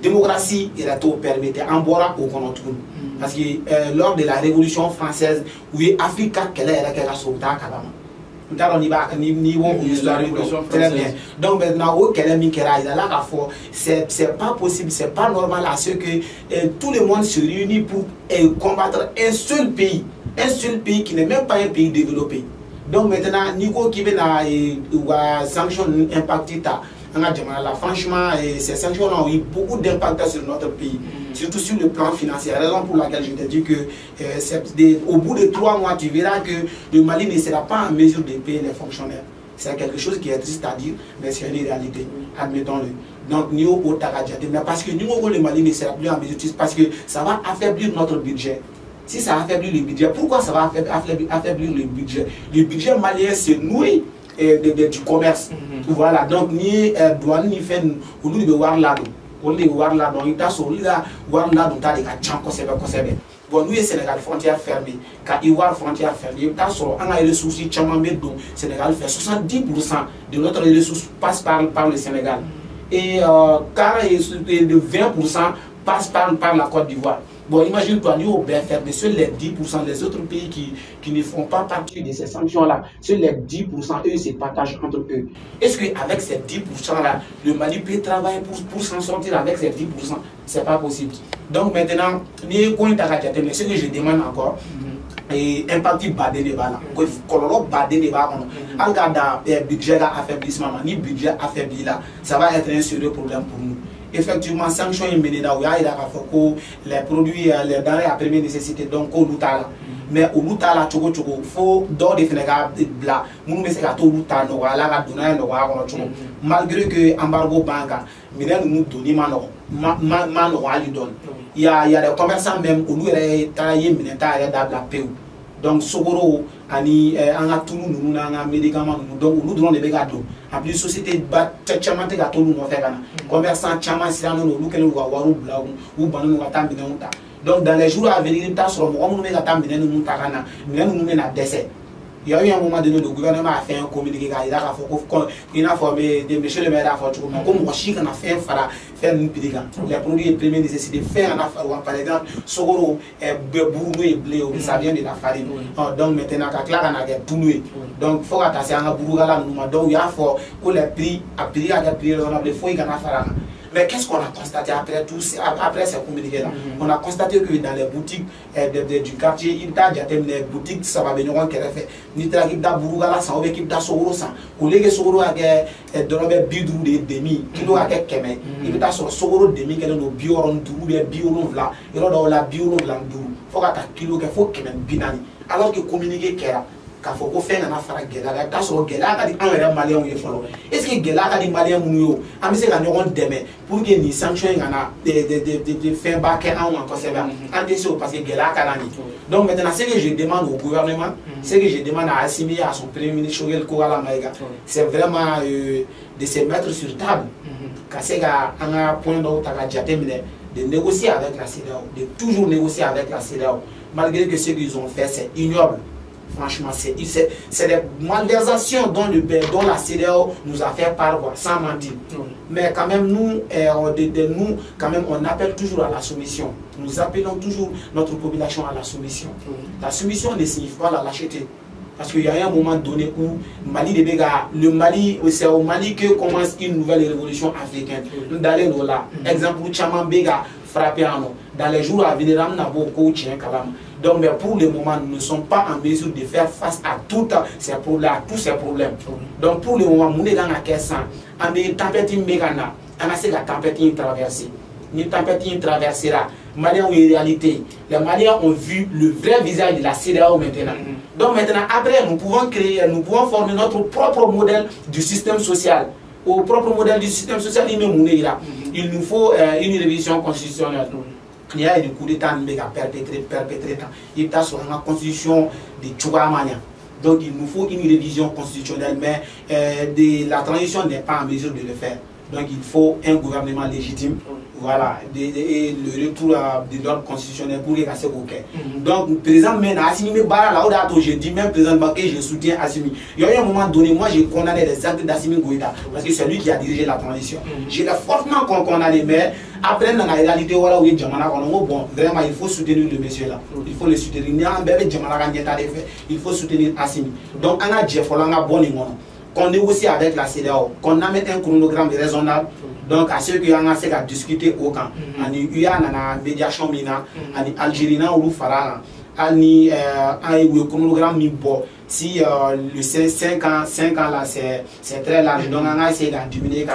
démocratie yɛrɛ t'o permettre an bɔra o kɔnɔ tuguni parce que lors de la révolution française u ye Afrique ka kɛlɛ yɛrɛ kɛ ka sɔrɔ u t'a kalama n t'a dɔn n'i b'o histoire dɔn très bien donc maintenant o kɛlɛ min kɛra a yirala k'a fɔ c'est pas possible c'est pas normal à ce que tout le monde se réunit pour combattre un seul pays qui n'est même pas un pays développé donc maintenant n'i ko k'i bɛna u ka sanction impacter ta an ka jamana la franchement ces sanctions ont eu beaucoup d'impact sur notre pays surtout sur le plan financier raison pour laquelle je te dis que au bout de 3 mois tu verras que le Mali ne sera pas en mesure de payer les fonctionnaires c'est quelque chose qui est triste à dire mais c'est une réalité admettons-le donc ni au Takadjate mais parce que nous le Mali ne sera plus en mesure parce que ça va affaiblir notre budget. Si ça affaiblit le budget, pourquoi ça va affaiblir le budget? Le budget malien se nourrit du commerce. Voilà, donc ni douane ni fait ou nous de voir là donc il t'a sorti là voir là donc t'as des gars kosebe bon nous Sénégal frontière fermée car Ivoire frontière fermée il t'a sorti on a les soucis chamamé donc Sénégal fait 70% de notre ressources passe par le Sénégal et de 20% passe par la Côte d'Ivoire. Bon, imagine-toi, nous, au BFR, mais seuls les 10% des autres pays qui ne font pas partie de ces sanctions-là, seuls les 10%, eux, se partagent entre eux. Est-ce qu'avec ces 10%-là, le Mali peut travailler pour s'en sortir avec ces 10%? C'est pas possible. Donc maintenant, ce que je demande encore, et un parti badé de bala, colon badé de bala, en regardant le budget d'affaiblissement, ni budget affaibli là, ça va être un sérieux problème pour nous. Effectivement, sanctions immédiates, les produits, les denrées à première nécessité, donc au Lutala. Mais au Lutala, il faut d'ordre de bla, nous mettons à tout Lutala, malgré que l'embargo bancaire, nous donnons il y a des commerçants même où nous travaillons dans PU. Donc, Sogoro, ani anga tulu nunu na anga médicament nunu donc nous donnons des bégato en plus société ba tchama te gato nous faire kana commerçant chama sila no lu kele wa waru bla ou banu no ta mbina unta donc dans les jours à venir ta soro mo mo mega ta mbina nunu ta kana mbina nunu na décès. Il y a eu un moment donné, le gouvernement a fait un communiqué, il a formé des messieurs le maire à faire comme on chic, on a fait un fara, faire une pédigan. Les produits premiers nécessités, faire un affaire, par exemple, Sogoro, bourreau et blé, ça vient de la farine. Donc maintenant, quand on a tout loué, donc il faut attacher un bourreau là, donc il y a fort pour les prix, à prix raisonnable, il faut y en faire. Mais qu'est-ce qu'on a constaté après ces communiqués-là? On a constaté que dans les boutiques du quartier, il y a des boutiques, ça va venir en fait. Ni tra ki da buruga la san obe ki da sogoro san o lege sogoro ake dorobe bidru de demi kilo ake keme i bita so sogoro demi kele no bioron duru be bioron vla iro do la bioron vla duru fo ka kilo ke fo keme binani alors que communiquer kera ka fo ko fe na fara gela da so gela ka di an malien ye folo est ce que gela ka di malien munu yo am se ka nyon deme pour que ni sanction ngana de fin ba ke an en conserver en décision parce que gela ka nani. Donc maintenant ce que je demande au gouvernement, ce que je demande à Assimi, à son premier ministre Shogel Kouala Maïga, c'est vraiment de se mettre sur table, de négocier avec la CEDEAO, de toujours négocier avec la CEDEAO, malgré que ce qu'ils ont fait c'est ignoble. Franchement, c'est des malversations dont la CEDEAO nous a fait part, sans mentir. Mais quand même, nous, quand même, on appelle toujours à la soumission. Nous appelons toujours notre population à la soumission. La soumission ne signifie pas la lâcheté. Parce qu'il y a un moment donné où le Mali, c'est au Mali que commence une nouvelle révolution africaine. D'aller là, exemple, Tchaman Bega frappé en nous. Dans les jours à venir, on a beaucoup de kalam. Donc, mais pour le moment, nous ne sommes pas en mesure de faire face à tous ces problèmes. Donc, pour le moment, nous sommes dans la caisse. On a une tempête mégana. On a cette tempête traversée. Une tempête traversée là. Maliens ont une réalité. Les Maliens ont vu le vrai visage de la CEDEAO maintenant. Donc, maintenant, après, nous pouvons former notre propre modèle du système social. Au propre modèle du système social, il nous faut une révision constitutionnelle. Il y a des coups d'État perpétrés. Il y a une constitution de Tchouamania. Donc il nous faut une révision constitutionnelle, mais la transition n'est pas en mesure de le faire. Donc il faut un gouvernement légitime. Voilà, et le retour de l'ordre constitutionnel pour les casser au quai. Donc, le président Mena, Assimi Bara, là où je dis même président Baké, je soutiens Assimi. Il y a eu un moment donné, moi j'ai condamné les actes d'Assimi Goïta, parce que c'est lui qui a dirigé la transition. Je l'ai fortement condamné, mais après, dans la réalité, voilà où il y a bon, vraiment, il faut soutenir le monsieur là. Il faut le soutenir. Il faut soutenir Assimi. Donc, on a dit, on a bon qu'on négocie avec la CEDEAO, qu'on a mis un chronogramme raisonnable. Donc, à ceux qui ont à discuter au camp, il y a une médiation, Algérie, ou Farah, un chronogramme, si le 5 ans là, c'est très large, donc on a essayé de diminuer.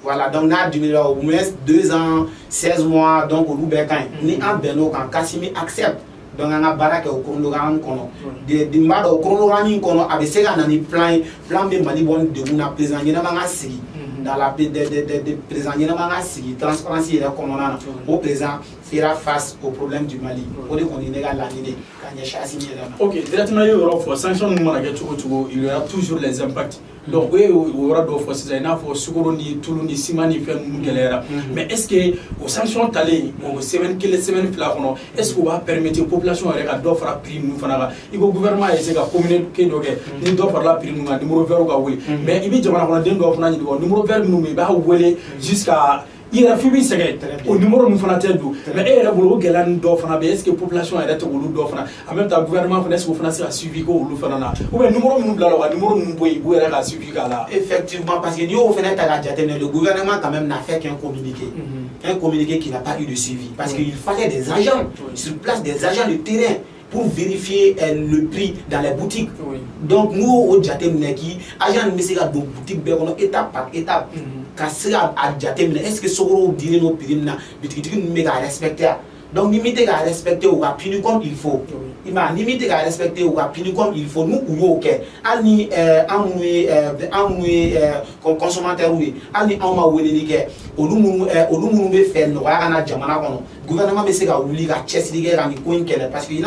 Voilà, donc on a diminué au moins 2 ans, 16 mois, donc au Loubekan, ni en Beno, quand Kassimi accepte. Donc on a barré au chronogramme de mal au chronogramme avec ces gars plan de Malibon de Mouna président dans la président transparence et au présent fera face au problème du Mali. Pour qu'on y négale l'année ok, directement il sanction il y aura toujours les impacts. Donc oui, il y aura d'autres forces, il y a Sugoroni, Toulouni, Simani, mais est-ce que aux sanctions talées, aux semaines est-ce qu'on va permettre aux populations d'offrir la prime nous faire il faut gouvernement essayer de communiquer ni d'offrir la prime nous numéro vert mais il dit qu'on a numéro vert nous mais jusqu'à il a fini c'est au numéro nous fana tête mais et bolo gela ndo fana be est-ce que population est rete olu do fana en même temps gouvernement fana est-ce que fana c'est suivi ko olu fana na ou bien numéro nous bla la numéro nous boy bo era ka suivi kala effectivement parce que nous fana ta gadjatene le gouvernement quand même n'a fait qu'un communiqué un communiqué qui n'a pas eu de suivi parce qu'il fallait des agents sur place, des agents de terrain pour vérifier le prix dans les boutiques. Donc nous au Djatemne qui agent de mesega do boutique étape par étape kasira à Djatemne est-ce que soro dire nos prix na boutique méga respecter donc limiter à respecter ou à punir comme il faut. Il m'a limité à respecter ou à punir comme il faut. Nous ou ok. Ani comme consommateur oui. Ani en ma oueli que olumu be faire no ana jamana kono. Gouvernement be se ka wuli ka chesi lige ka ni coin kele parce que il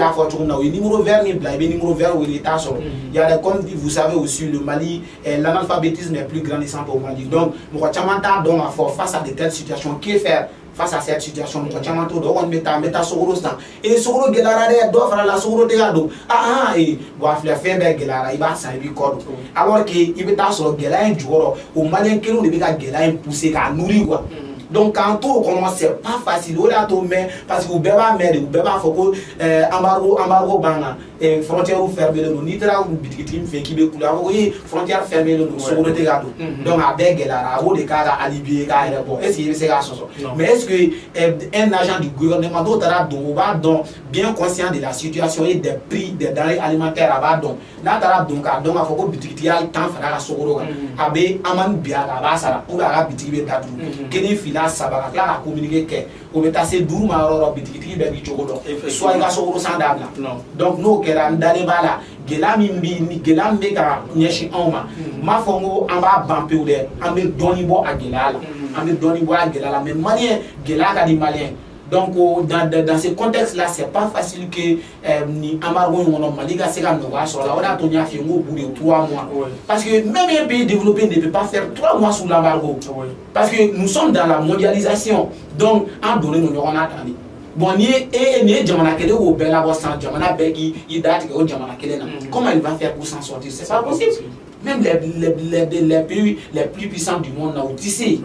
a faut tout na oui numéro vert ni blague numéro vert où l'état sur. Il y a comme vous savez aussi le Mali l'analphabétisme est plus grandissant au Mali. Donc mo chamanta donc à face à de telles situations qui faire face à cette situation nous avons tout on meta sogoro stand et sogoro gelara de do fara la sogoro de ado et wa faire be gelara iba sa bi code alors que il beta so gela en joro au malien kelo de beta gela en pousser ka nourrir quoi. Donc quand on commence c'est pas facile là to mais parce que vous beba mais vous beba faut que embargo bana et frontière fermée le ni tra bitiki fait qui be kula oui frontière fermée le sogoro de ado donc avec gelara o de kara alibier ka bon est-ce que c'est ça mais est-ce que un agent du gouvernement d'autres donc bien conscient de la situation et des prix des denrées alimentaires à donc là donc à faut que bitiki a temps faire la sogoro abe aman bia la sala pour la bitiki datu keni fila sabara là à communiquer que au betaser douma ro bitiki be bi chogodo soit il va sogoro sans dable donc nous que la ndale bala gelami mbi gelambe ka nyeshi oma ma fongo amba bampe ou de ambe doni bo a gelala ambe doni bo a gelala mais malien gelaka di malien donc dans ce contexte là c'est pas facile que ni amargo ngono maliga seka no wa so la on a tonya fi ngo pour 3 mois parce que même un pays développé ne peut pas faire 3 mois sous l'embargo parce que nous sommes dans la mondialisation donc en donner nous on attend bon ni jamana kele au bela bo sans jamana begi il date que jamana kele na comment il va faire pour s'en sortir c'est pas possible même les pays les plus puissants du monde ont tissé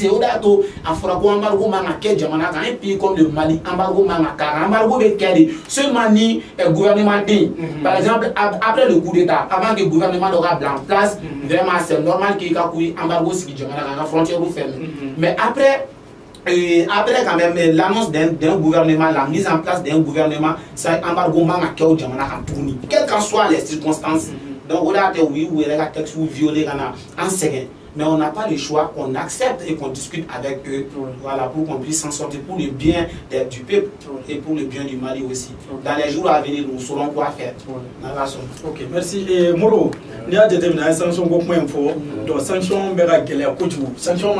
au dato afrako embargo manga ke jamana ka un pays comme le Mali embargo manga car embargo be kele seulement ni gouvernement par exemple après le coup d'état avant que le gouvernement aura blanc en place vraiment c'est normal qu'il y ait embargo si jamana ka frontière fermée mais après quand même l'annonce d'un gouvernement, la mise en place d'un gouvernement, ça embargo manga ke au jamana kan tourni quelles qu'en soient les circonstances. Donc on a oui ou les textes ou violer en second. Mais on n'a pas le choix, on accepte et qu'on discute avec eux, voilà, pour qu'on puisse s'en sortir pour le bien du peuple et pour le bien du Mali aussi. Dans les jours à venir, nous saurons quoi faire. Ok, merci. Et Moro, il y a des sanctions qui sont donc sanctions sanctions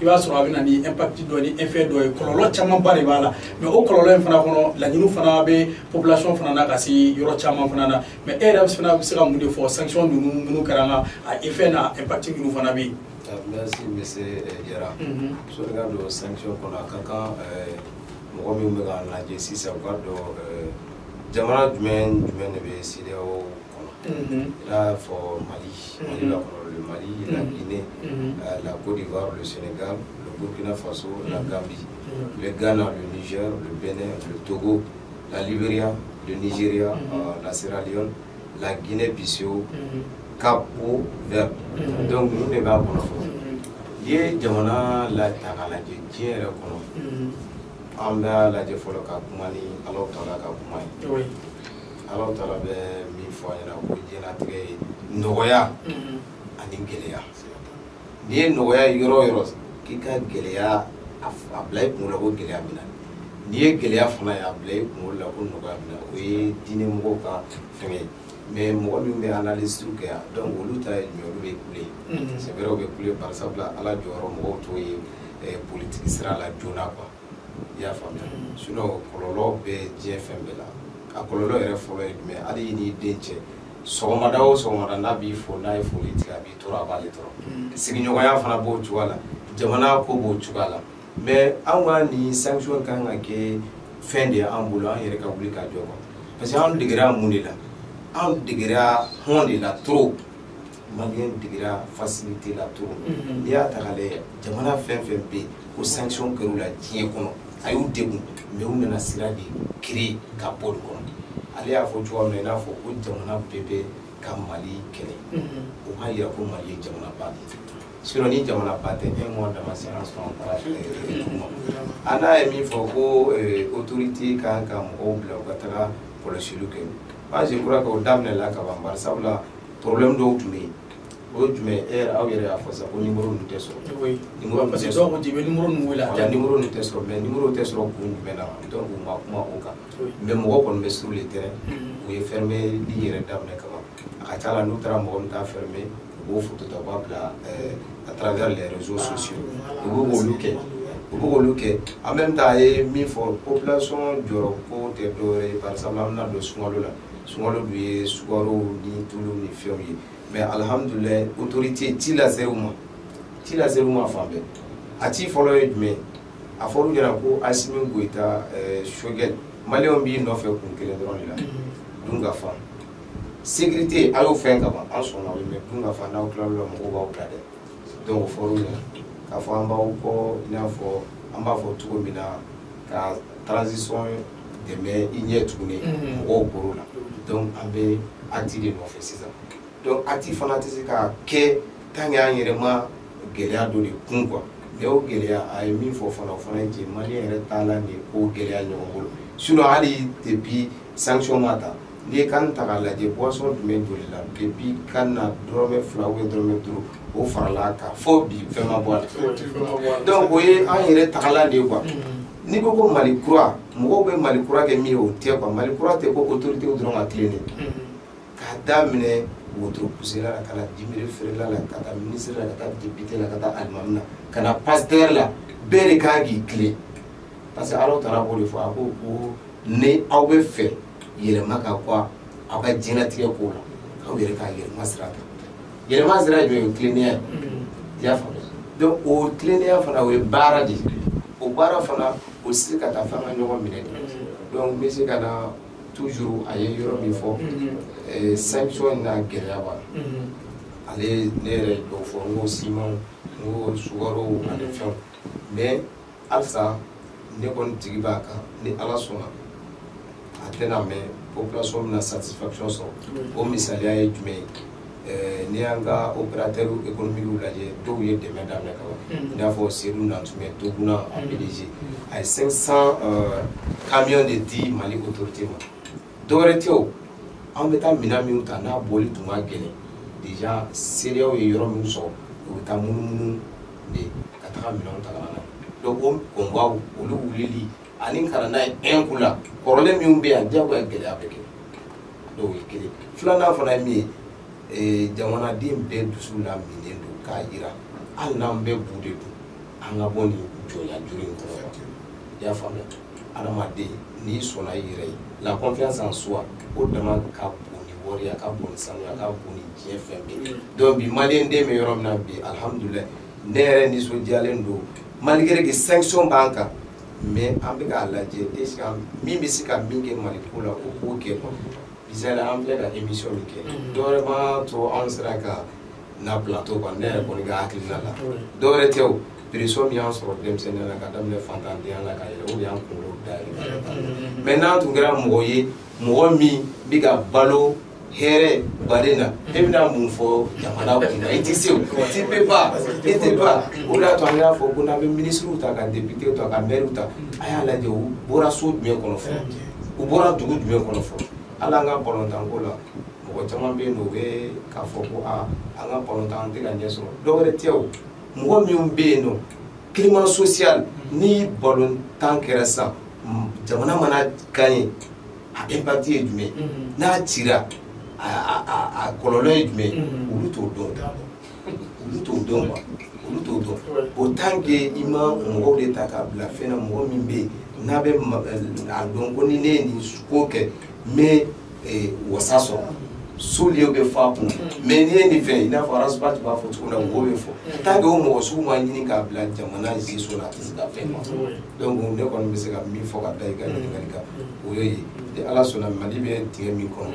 il va se avoir un impact donné effet de colonel chama bari bala mais au colonel fana kono la ñu fana be population fana na kasi yoro chama fana na mais RF fana sera mu de for sanction nous karanga a effet na impact nous fana be. Merci monsieur Diarra. So regarde les sanctions qu'on a quand mo mi me ga na je si ça va do jamana jumɛn de be CEDEAO kono. Là for Mali la le Mali, la Guinée, la Côte d'Ivoire, le Sénégal, le Burkina Faso, la Gambie, le Ghana, le Niger, le Bénin, le Togo, la Libéria, le Nigeria, la Sierra Leone, la Guinée-Bissau, Cap-Vert. Donc nous ne sommes pas ye jamana la takala je jere kono amba la je folo ka kumani Allah taala ka kumani oui Allah taala be mi fo yana ko jena tige nogoya ani geleya ni nogoya yoro ki ka geleya ablay ko la ko geleya bina ni geleya fana ya ablay ko la ko nogoya bina o ye dine mo ka fenge mais moi je vais analyser tout cas donc au lieu de couler c'est vrai on va couler par exemple à la dioro mo to politique sera la jona quoi il y a famille sinon kololo be GFM là a kololo ere follow mais ali ni denche so mada na bi fo na e politique abi to abale to siginyo ya fana bo chuala jamana ko bo chuala mais awa ni sanction kan ke fin de ambulant ere ka public jogo parce que on digra munila on digra honde la trop malien digira facilité la tour n'i y'a ta k'a lajɛ jamana fɛn fɛn bɛ yen ko sanction kɛr'u la diɲɛ kɔnɔ a y'u degun mais u nana sira de créer ka bɔ olu kɔnɔ ale y'a fɔ cogoya min na i n'a fɔ ko jamana bɛɛ bɛ ka Mali kɛlɛ o b'a yira ko Mali ye jamana ba de sinon ni jamana ba tɛ un mois d'avancement sɔrɔ taara a n'a ye min fɔ ko autorité kan ka mɔgɔw bila u ka taga kɔlɔsiliw kɛ moi je crois que o daminɛla ka ban bari sabula problème dɔw tun bɛ yen o ye jumɛn e yɛrɛ aw yɛrɛ y'a fɔ sisan ko numéro ninnu tɛ sɔrɔ numéro parce que dɔw ko k'i bɛ numéro ninnu wele a tɛ numéro ninnu tɛ sɔrɔ mais numéro tɛ sɔrɔ kun jumɛn na donc u ma kuma o kan mais mɔgɔ kɔni bɛ sur le terrain u ye fermer li yɛrɛ daminɛ ka ban a ka ca la n'u taara mɔgɔ min t'a fermer u b'o photo ta u b'a bila à travers les réseaux sociaux u b'o k'olu kɛ u b'o k'olu kɛ en même temps a ye min fɔ population jɔyɔrɔ ko tɛ dɔwɛrɛ ye par exemple an bɛna don sunkalo la sunkalo dun ye sukaro ni tulu ni fɛnw ye mais alhamdulillah autorité ci lasera u ma fan bɛɛ a ci fɔlɔ ye jumɛn a fɔra u ɲɛna ko Asimi Goïta Choguel maliyɛnw b'i nɔfɛ kun kelen dɔrɔn de la dun ka fan sécurité a y'o fɛn ka ban an sɔnna o ye mais dun ka fan n'aw tilal'o la mɔgɔw b'aw bila dɛ donc o fɔra u ɲɛna k'a fɔ an b'aw kɔ i n'a fɔ an b'a fɔ cogo min na ka transition dɛmɛ i ɲɛ tuguni mɔgɔw bɔr'o la donc an bɛ acte de nɔfɛ sisan donc acte fana tɛ se ka kɛ tant que an yɛrɛ ma gɛlɛya dɔ de kun quoi mais o gɛlɛya a ye min fɔ fana o fana ye cɛ maliyɛn yɛrɛ taalan de k'o gɛlɛya ɲɔgɔn bolo sinon hali depuis sanction ma ta n'i ye kan ta k'a lajɛ boisson jumɛn joli la depuis kan na dɔrɔmɛ 2 ou dɔrɔmɛ 5 o farala a kan fo bi fɛn ma bɔ a la donc o ye an yɛrɛ tagalan de ye quoi n'i ko ko Mali kura mɔgɔw bɛ Mali kura kɛ min ye o tɛ quoi Mali kura tɛ ko autorité dɔrɔn ka tilenni k'a daminɛ wotoro pusela la ka na dimire feerela la ka taa ministre la ka taa député la ka taa alimami la ka na pasteur la bɛɛ de kan k'i tilen parce que Ala taara b'o de fɔ a ko ko ni aw bɛ fɛ yɛlɛma ka bɔ aw ka diɲɛlatigɛ ko la k'aw yɛrɛ ka yɛlɛma sira kan yɛlɛma sira jumɛn o ye tilennenya ye i y'a faamuya donc o tilennenya fana o ye baara de ye o baara fana o se ka taa f'an ka ɲɔgɔn minɛ donc n bɛ se ka na toujours a ye yɔrɔ min fɔ sanction n'a gɛlɛya b'a la ale ne yɛrɛ dɔw fɔ n ko siman n ko sukaro ani fɛnw mais halisa ne kɔni tigi b'a kan ni Ala sɔnna a tɛna mɛn population bɛna satisfaction sɔrɔ o misaliya ye jumɛn ye n'i y'an ka opérateur économique lajɛ dɔw ye dɛmɛ daminɛ ka ban i n'a fɔ Seydou Nantumɛ Toguna a PDG a ye 500 camions de di Mali autorité ma dɔwɛrɛ tɛ o an bɛ taa minɛn minnu ta n'a bɔli tun ka gɛlɛn déjà CEDEAO ye yɔrɔ min sɔrɔ u bɛ taa munumunu de ka taga minɛnw ta ka na donc o kɔnbaw olu wulili ani ka na n'a ye un coup la kɔrɔlen minnu bɛ yan diyagoya gɛlɛya bɛ kɛ donc o ye kelen filanan fana ye min ye jamanaden bɛɛ dusu laminen don k'a jira hali n'an bɛɛ bu de don an ka bɔ nin jɔnya juru in kɔnɔ i y'a faamuya adamaden n'i sɔnna i yɛrɛ ye la confiance en soi o dama ka bon ni wari a ka bon ni sanu a ka bon ni diɲɛ fɛn bɛɛ donc bi maliyɛn den bɛ yɔrɔ min na bi alhamdulilayi ne yɛrɛ nisɔndiyalen don malgré que sanction b'an kan mais an bɛ k'a lajɛ est-ce que min bɛ se ka min kɛ Mali ko la o k'o kɛ quoi misali la an filɛ ka émission min kɛ dɔwɛrɛ b'a to anw sera ka na plateau quoi ne yɛrɛ kɔni ka hakilina la dɔwɛrɛ tɛ o pression min y'an sɔrɔ denmisɛnninya la ka daminɛ fantandenya la ka yɛlɛ o de y'an kunkolo dayɛlɛ mais n'an tun kɛra mɔgɔ ye mɔgɔ min bɛ ka balo hɛrɛ baden na e bɛna mun fɔ jamana kunna i tɛ se o ti pe pas e tɛ pas o de y'a to an y'a fɔ ko n'an bɛ ministres ta ka députés ta ka maires ta a y'a lajɛ u bɔra so jumɛn kɔnɔ fɔlɔ u bɔra dugu jumɛn kɔnɔ fɔlɔ hali an ka balontanko la mɔgɔ caman bɛ yen nɔ u bɛ k'a fɔ ko an ka balontan an tɛ ka ɲɛ sɔrɔ dɔwɛrɛ tɛ o mɔgɔ minnu bɛ yen nɔ climat social ni balontan kɛra sisan jamana mana gagné a impact ye jumɛn n'a cira a kɔlɔlɔ ye jumɛn olu t'o dɔn quoi olu t'o dɔn o tant que i ma mɔgɔw de ta k'a bila fɛn na mɔgɔ min bɛ yen n'a bɛ a dɔn ko ni ne ye nin ko kɛ n bɛ wasa sɔrɔ soulier be fa kun mais ni ni fait ina fa raspa tu va faut qu'on a go fo tant que mo su ma ni ka bla jamana si so la tis da fait donc on ne kon be se ka mi fo ka dai ka o yoyi de ala sona mali be tiye mi ko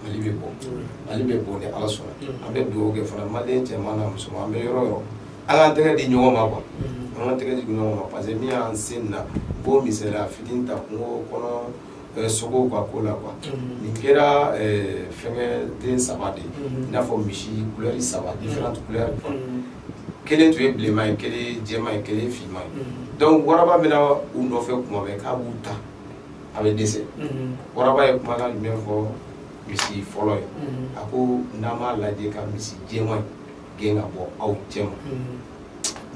mali be bo de ala sona abe do ge fana mali te mana musuma be yoro ala tege di nyoma ba ala tege di nyoma parce que mi en senna bo mi sera fidinta ko kono sogo kwa kola kwa ni kera fenge de sabade na fo mishi couleur saba différentes couleurs quel tu es blema quel est diamant quel est fima donc waraba mena undo fe kuma be ka buta avec décès waraba e kuma la lumière fo mishi folo ako nama la de ka mishi diamant genga bo au diamant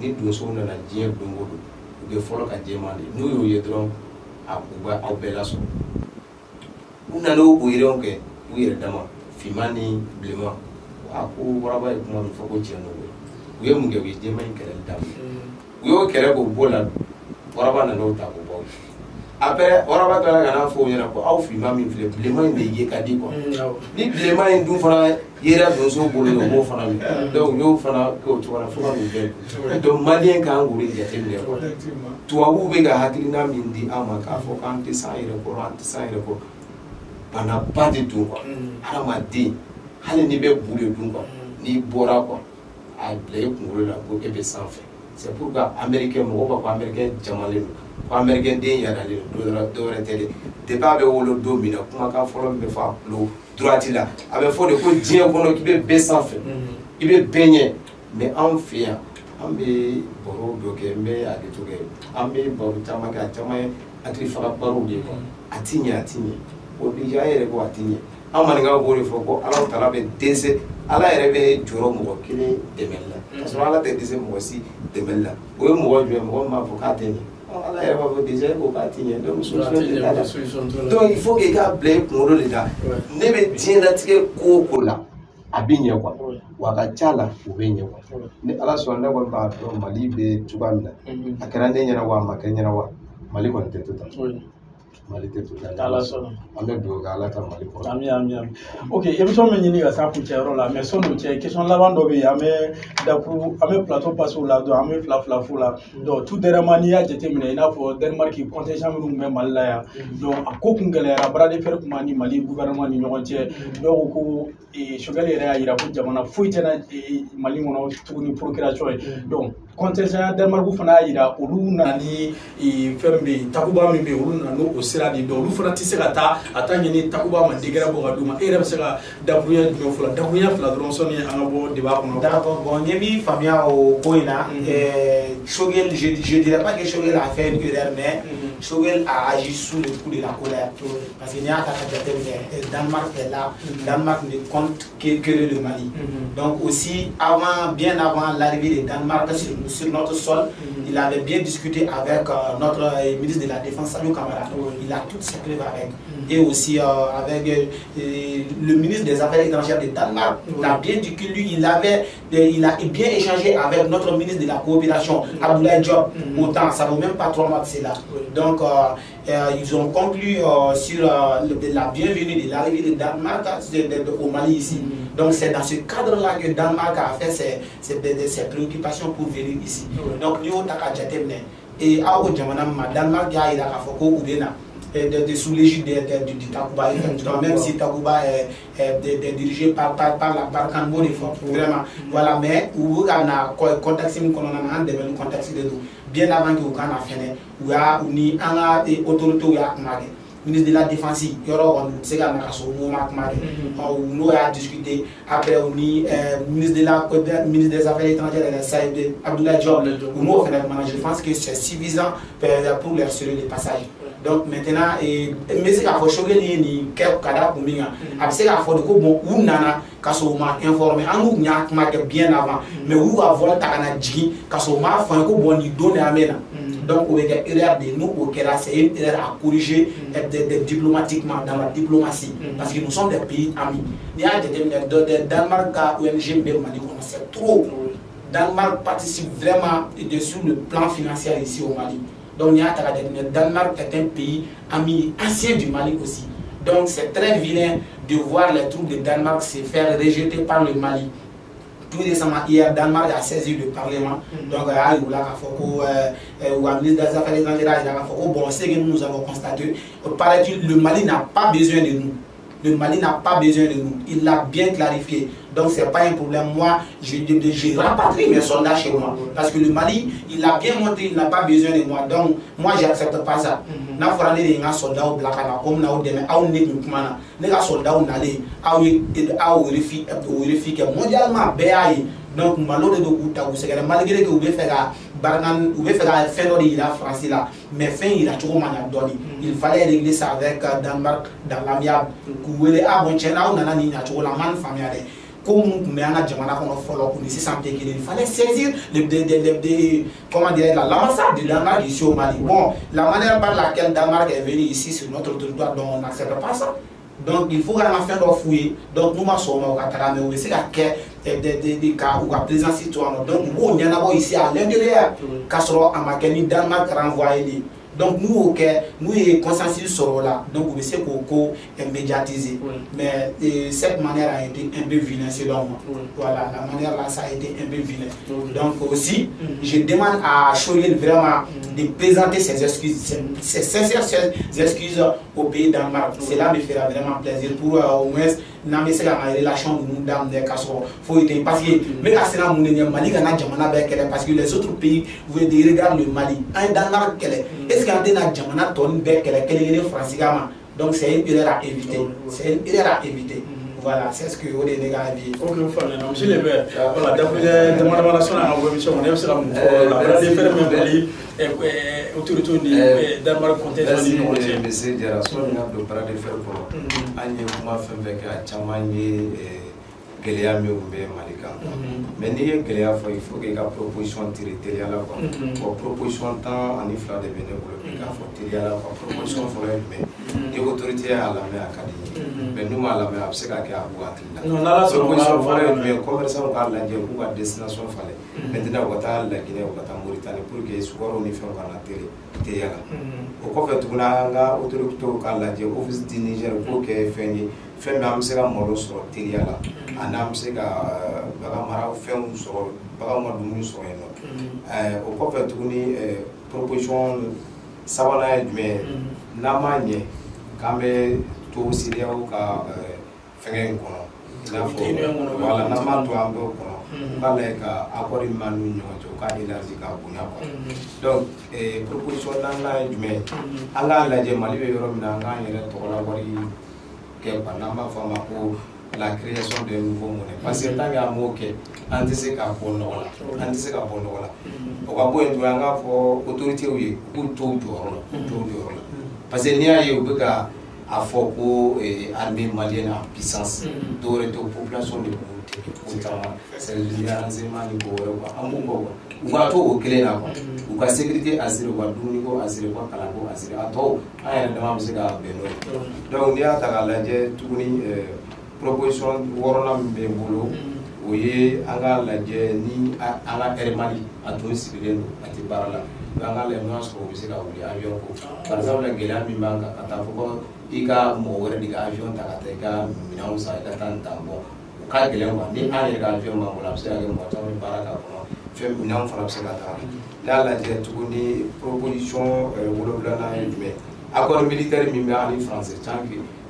ni do so na na diamant do ngodo de folo ka diamant no yo yedron akuba au belaso una no uiron ke uire dama fimani blema aku waraba e kuma fo ko tiano uye munge wi de mai kere dam uyo kere ko bola waraba na no ta ko bo après waraba ka na fo yera ko au fimami fle blema ne ye ka di ko ni blema ndu fana yera do so bolo mo fana mi donc yo fana ko to wala fo ma be donc malien ka nguri ya tembe ko tuwawu be ga hakilina min di ama ka fo kan te sayre ko bana pas du tout quoi aramadi hali ni be boule dun quoi ni bora quoi a blé kungolo la ko ebe sans fin c'est pourquoi américain mo ko américain jamale ko américain de ya dale do retele de pas be wolo do mina kuma ka folo be fa lo droite là avec fo de ko dien ko no ki be sans fin ibe benye mais en fait ambe boro do ke me ade to ke ambe boro tama ka tama atri fara baro de ko atinya o déjà yere ko atinye amani nga bo re fo ko ala tala be dese ala yere be joro mo kile demella parce que ala te dese mo si demella o mo jo mo ma fo ka teni ala yere ba déjà ko ka atinye donc solution donc il faut que ga blé ko ro le da ne be tienda tike ko la abinye kwa wakachala ubenye kwa ne ala so anda kwa ba to mali be tubamina akara ne nyana wa makanya wa mali ko nteto ta mali teto ta ala so ambe do ga ala ta mali ko ami ok émission men ni ga sa ku chero la mais sono che question la bando be ame da ku ame plateau passe la do ame fla fula do tout dermani ya jete mina ina fo Denmark ki contingent mu be malla ya do akoku ngelera brade fer kuma ni mali gouvernement ni nyonche do ko e shogali yɛrɛ yira ko jamana foyi tɛna mali kɔnɔ tuguni procuration donc contingent Denmark fana y'a yira olu nana ni fɛn bɛ yen takuba min bɛ yen olu nana n'o sira de donc olu fana tɛ se ka taa a taa ɲini takuba ma degera bɔ ka d'u ma e yɛrɛ bɛ se ka dakurunya jumɛn fɔlɔ dakurunya fila dɔrɔn sɔnni an ka bɔ débat kɔnɔ. D'accord, bon n ye min faamuya o ko in na Choguel je dirais pas que Choguel a fait une erreur mais Choguel a agi sous le coup de la colère parce que n'i y'a ta ka jateminɛ Danemark est là Danemark ne compte que le Mali donc aussi bien avant l'arrivée de Danemark sur notre sol il avait bien discuté avec notre ministre de la Défense Salou Camara il a toutes ses preuves avec et aussi avec le ministre des Affaires étrangères de Danemark il a bien dit que lui il a bien échangé avec notre ministre de la coopération Abdoulaye Diop autant ça vaut même pas 3 mois que c'est là donc ils ont conclu sur la bienvenue de l'arrivée de Danemark au Mali ici donc c'est dans ce cadre là que Danemark a fait ses préoccupations pour venir ici donc nous et à Danemark il a fait sous l'égide du Takuba même si Takuba est dirigé par la Barkhane vraiment voilà mais où on a contexte bien avant que on a fait où a uni un autorité où a ministre de la Défense yoro on se ga na so mo mak mari on no a discuté après on ni ministre des Affaires étrangères de Saïd Abdoulaye Diop ou mo fait je pense que c'est suffisant pour leur assurer les passages donc maintenant mais c'est qu'à faut choquer ni kada kuminga après qu'à faut ko bon ou nana kaso ma informé en ou nya bien avant mais ou avoir ta kana jigi kaso ma fa ko bon ni donner amena donc on est erreur de nous au Kera c'est une erreur à corriger diplomatiquement dans la diplomatie parce que nous sommes des pays amis il y a des Danemark ONG Mali c'est trop Danemark participe vraiment sur le plan financier ici au Mali donc il y a Danemark est un pays ami ancien du Mali aussi Donc c'est très vilain de voir les troupes de Danemark se faire rejeter par le Mali. Tout récemment, hier, Danemark a saisi le Parlement. Donc, il y a un ministre des Affaires étrangères, bon, c'est que nous avons constaté, paraît-il, le Mali n'a pas besoin de nous. Le Mali n'a pas besoin de nous. Il l'a bien clarifié. Donc, ce n'est pas un problème. Moi, je rapatrie mes soldats chez moi. Parce que le Mali, il l'a bien montré, il n'a pas besoin de moi. Donc, moi, je n'accepte pas ça. Nous avons des soldats au Black, comme nous avons des soldats au Nalé, au Rifi, mondialement, donc, malgré que vous pouvez faire un fait de la France là, mais fin il a toujours donné. Il fallait régler ça avec Danemark dans l'amiable. Vous voulez aboncher on a ni la man familiale. Comme nous avons jamana qu'on follow pour se sentir qu'il fallait saisir l'ambassade de Danemark ici au Mali. Bon, la manière par laquelle Danemark est venu ici sur notre territoire, donc on n'accepte pas ça. Donc il faut vraiment faire nos fouilles. Donc nous sommes au Qatar, mais on essaie des cas où la présence citoyenne. Donc on y en a ici à l'intérieur. Casserole à Makeni, Danemark renvoyé. Donc nous, nous sommes consensus sur là. Donc on essaie qu'on médiatiser. Mais cette manière a été un peu vilaine selon moi. Voilà, la manière là, ça a été un peu vilain. Donc aussi, je demande à Choril vraiment de présenter ses excuses, ses sincères excuses au pays Danemark. Cela me fera vraiment plaisir pour au moins n'amener la relation de nous dans des casseroles. Faut être parce que mais à cela mon Mali gana jamana parce que les autres pays vous regardent le Mali. Un Danemark est-ce qu'on a jamana ton bec qu'elle français. Donc c'est une erreur à éviter. C'est une erreur à éviter. Voilà, c'est ce que vous avez dit. Ok, monsieur le maire, voilà, d'après la relation à la commission, on aime ça la différence et autorité de Danemark contexte du monde. Monsieur Diarasso, on a préparé de faire pour Agnès Mouma Fembeke à Chamani Géléa Mioumbe Malika. Mais Géléa, il faut qu'il y ait une proposition territoriale. Pour proposition temps, on y fera des bénévoles. Il faut territoriale, proposition forêt, mais les autorités à la main académique. Mais nous, à la main, c'est qu'à non, là, c'est proposition forêt, mais commerçant, on a la destination fallait. Maintenant, on a la Guinée, on a Mauritanie pour que les soirs on y fait un télé. Au fait, on a autorité à la office du Niger pour que fini. Fɛn min an bɛ se ka malo sɔrɔ teliya la ani an bɛ se ka bagan mara fɛnw sɔrɔ baganw ka dumuni sɔrɔ yen nɔ o kɔfɛ tuguni proposition sabanan ye jumɛn ye n'an m'a ɲɛ k'an bɛ to CEDEAO ka fɛngɛ in kɔnɔ i n'a fɔ wala n'an m'a to an bɛ o kɔnɔ u k'a lajɛ ka accord min b'an n'u ɲɔgɔn cɛ u k'a élargi k'a bonya quoi donc proposition naaninan ye jumɛn ye an k'a lajɛ Mali bɛ yɔrɔ min na an k'an yɛrɛ tɔgɔlawari la création de nouveaux monnaies. Parce que tant qu'il y a un mot qui est anti-séca pour nous, anti-séca pour nous, on va pouvoir être en autorité ou tout parce que n'y a pas à fort pour l'armée malienne en puissance, d'où population de c'est le renseignement du gouvernement. On va tout au clair, ou la sécurité à zéro, ou à zéro, à zéro, à tout, à un demande de donc, il y a une proposition de boulot, où il y a un Hermali à tout civil, à Tibarla. Dans les noms sur le avion. Par exemple, la Guéla Mimanga, à Tafoko, il y a un avion, Takateka, Minausa, et Tantambo. Quand il y a un avion, on a fait un moteur, un baraka, fait une enfant, là, la proposition, mais accord militaire, mais français,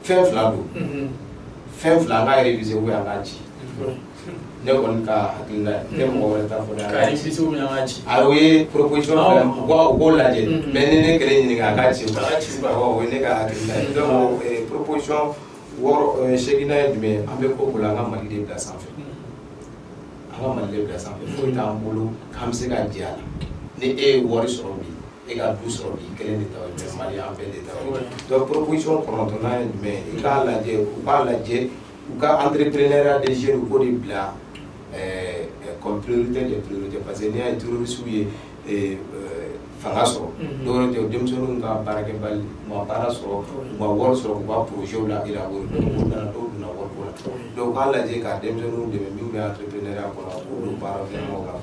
fait flambou. Fait flambou, révisé, oui, à Nachi. Ne kɔni ka hakilila tɛ mɔgɔ wɛrɛ t'a fɔ k'a invité u minɛ an ka ci a ye proposition fɛ u k'o lajɛ mais ni ne kelen ɲininka a ka ci o ye ne ka hakilila ye donc proposition wɔɔrɔ seginna ye jumɛn an bɛ ko la an ka Mali de bila sanfɛ an ka Mali de bila sanfɛ foyi t'an bolo k'an bɛ se ka jɛ a la ni e ye wari sɔrɔ bi e ka du sɔrɔ bi kelen de ta ye Mali an bɛɛ de ta ye donc proposition kɔnɔntɔnnan ye jumɛn i k'a lajɛ u k'a lajɛ u ka entrepreneuriat des jeunes u k'o de bila comme priorité des priorités parce que n'i y'a ye terroristes ye fanga sɔrɔ dɔwɛrɛ tɛ denmisɛnninw ka baarakɛbali u ma baara sɔrɔ u ma wari sɔrɔ u ka projets la élaborer u nana dɔw donna wariko la donc k'a lajɛ ka denmisɛnninw dɛmɛ min bɛ entrepreneuriat kɔnɔ k'olu baara ɲɛnamaw la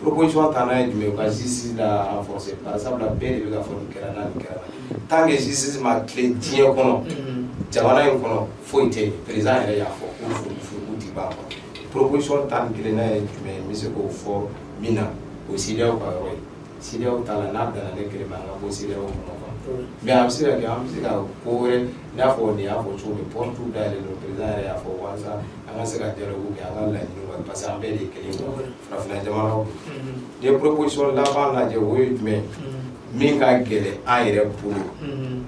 proposition tannan ye jumɛn ye u ka justice la renforcer par exemple bɛɛ de bɛ ka fɔ nin kɛra n'a nin kɛra tant que justice ma tile diɲɛ kɔnɔ jamana in kɔnɔ foyi tɛ président yɛrɛ y'a fɔ ko furuku ti ban quoi proposition tan kelen n'a ye jumɛn n bɛ se k'o fɔ min na o ye CEDEAO ka yɔrɔ ye CEDEAO ta la n'a danna ne kelen ma an ka bɔ CEDEAO kɔnɔ quoi mais an bɛ se ka kɛ an bɛ se ka ko wɛrɛ n'a fɔ nin y'a fɔ cogo min porte dayɛlɛ don président yɛrɛ y'a fɔ walasa an ka se ka dialogue kɛ an ka laɲiniw kɛ parce que an bɛɛ de ye kelen ye farafinna jamanaw ni ye proposition laban lajɛ o ye jumɛn min ka gɛlɛn an yɛrɛ bolo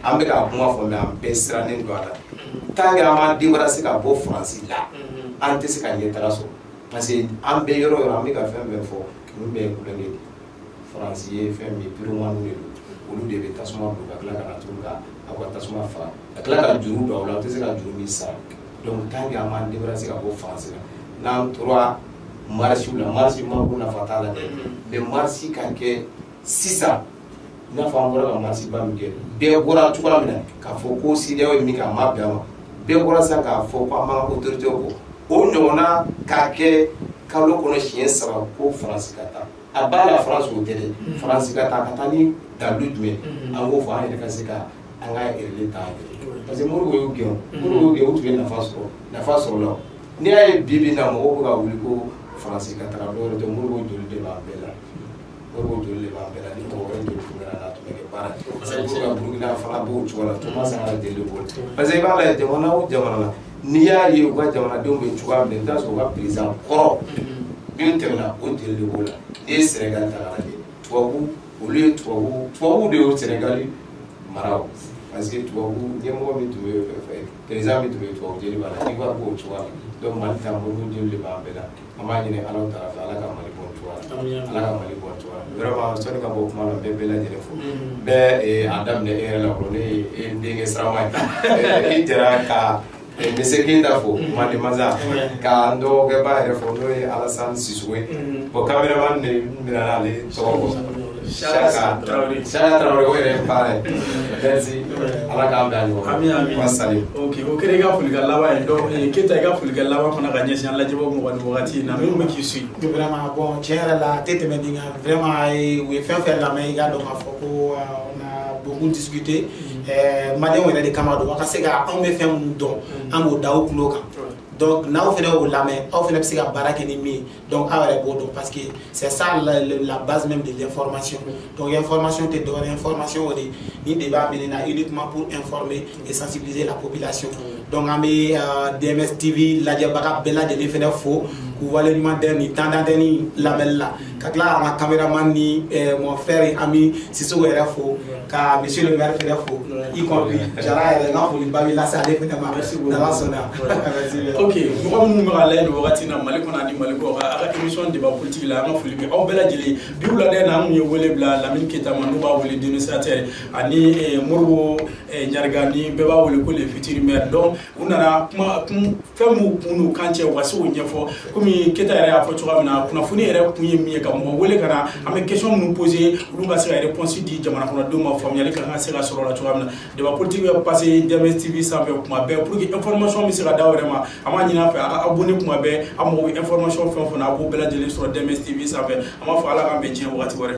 an bɛ ka kuma fɔ mais an bɛɛ sirannen don a la tant que an m'an débarrasser ka bɔ Faransi la an tɛ se ka ɲɛtaga sɔrɔ parce que an bɛɛ yɔrɔ o yɔrɔ an bɛ ka fɛn fɛn fɔ ninnu bɛɛ ye kulonkɛ de Faransi ye fɛn min ye pyromaniw de don olu de bɛ tasuma don ka tila ka na tuguni ka aw ka tasuma faga ka tila ka juru don aw la aw tɛ se ka juru min sara donc tant que an m'an débarrasser ka bɔ Faransi la n'an tora marche la marche ma ko nafa t'a la dɛ mais marche ka kɛ sisan i n'a fɔ an bɔra ka marche ba min kɛ bɛɛ bɔra cogoya min na k'a fɔ ko CEDEAO ye min kɛ a ma bɛn a ma bɛɛ bɔra sisan k'a fɔ ko an b'an ka autorité kɔ o ɲɔgɔnna k'a kɛ kalo kɔnɔ siɲɛ 3 ko Faransi ka taa a b'a la France o tɛ dɛ Faransi ka taa ni dalu jumɛn an k'o fɔ an yɛrɛ ka se ka an ka yɛrɛ ta parce que Modibo y'o gɛn o tun ye nafa sɔrɔ la n'i y'a ye bi na mɔgɔw bɛ ka wuli ko Faransi ka taga dɔwɛrɛ tɛ Modibo joli de b'an bɛɛ la Modibo joli de b'an bɛɛ la ni mɔgɔ wɛrɛ joli tun bɛ n'a tun bɛ kɛ baara c'est pour que Burukina fana b'o cogo la Thomas Sankara deli b'o parce que i b'a lajɛ jamana o jamana la n'i y'a ye u ka jamanadenw bɛ cogoya min na i bɛ t'a sɔrɔ u ka président kɔrɔ min tɛmɛna o deli de b'o la n'i ye Sénégal ta k'a lajɛ tubabu olu ye tubabu de y'o Sénégal mara parce que tubabu ɲɛmɔgɔ min tun bɛ président min tun bɛ tubabu jeli b'a la i b'a b'o cogoya la donc Mali ta Modibo jeli de b'an bɛɛ la an b'a ɲini Ala ta fɛ Ala ka Mali bɔ cogoya la Ala ka Mali bɔ cogoya la vraiment sɔnni ka bɔ kuma la bɛɛ lajɛlen fo bɛɛ a daminɛ e yɛrɛ la fɔlɔ ne ye n denkɛ Sarama ye i jɛra ka Monsieur Keita fo Mali Maza ka n dɔgɔkɛba yɛrɛ fɔ n'o ye Alassane Sissoko ye bon caméraman de mina n'ale tɔgɔ fɔ Chaka Traoré o yɛrɛ baara ye merci Ala k'an bɛn a ɲɔgɔn ma sali ok o kɛra i ka folikan laban ye donc Keita i ka folikan laban fana ka ɲɛsin an lajɛbagaw ma nin wagati in na minnu bɛ k'i suit vraiment bon tiɲɛ yɛrɛ la a tɛ tɛmɛ nin kan vraiment u ye fɛn fɛn lamɛn i k'a dɔn k'a fɔ ko on a beaucoup discuté maliyɛnw yɛrɛ de kama don a ka se ka anw bɛ fɛn minnu dɔn an b'o da aw kulo kan donc n'aw fɛnɛ y'o lamɛn aw fɛnɛ bɛ se ka baara kɛ ni min ye donc aw yɛrɛ b'o dɔn parce que c'est ça la base même de l'information donc information tɛ dɔwɛrɛ ye information o de ni débat menée na uniquement pour informer et sensibiliser la population donc an bɛ DMS TV lajɛbaga bɛɛ lajɛlen fɛnɛ fo k'u waleɲuman dɛn nin temps d'antenne lamɛnni la ka tila an ka caméraman ni mon frère ami Sissoko yɛrɛ fo ka monsieur le maire fɛnɛ fo y compris Jara yɛrɛ n ka foliba bɛ lase ale fɛnɛ ma n'Ala sɔnna ok mɔgɔ minnu bɛ ka lajɛ nin wagati in na Mali kɔnɔ ani Mali kɔ a ka émission débat politique la an ka foli bɛ aw bɛɛ lajɛlen bi wulada in na an kun ye wele bila Lamine Keita ma n'u b'a wele dénonciateur ani Modibo Ɲariga ni bɛɛ b'a wele ko les futurs maires donc u nana kuma fɛn min kun n'u kan cɛ u ka se k'o ɲɛfɔ komi Keita yɛrɛ y'a fɔ cogoya min na kunnafoni yɛrɛ kun ye min ye ka mɔgɔ wele ka na an bɛ question minnu poser olu ka se ka réponse di jamana kɔnɔdenw ma faamuyali ka se ka sɔrɔ la cogoya min na débat politique bɛ passer DMS TV sanfɛ kuma bɛɛ pour que information bɛ se ka d'aw yɛrɛ ma an b'a ɲini a fɛ a ka abonné kuma bɛɛ an mago bɛ information fɛn o fɛn na a b'o bɛɛ lajɛlen sɔrɔ DMS TV sanfɛ an b'a fɔ Ala k'an bɛn diɲɛ wagati wɛrɛ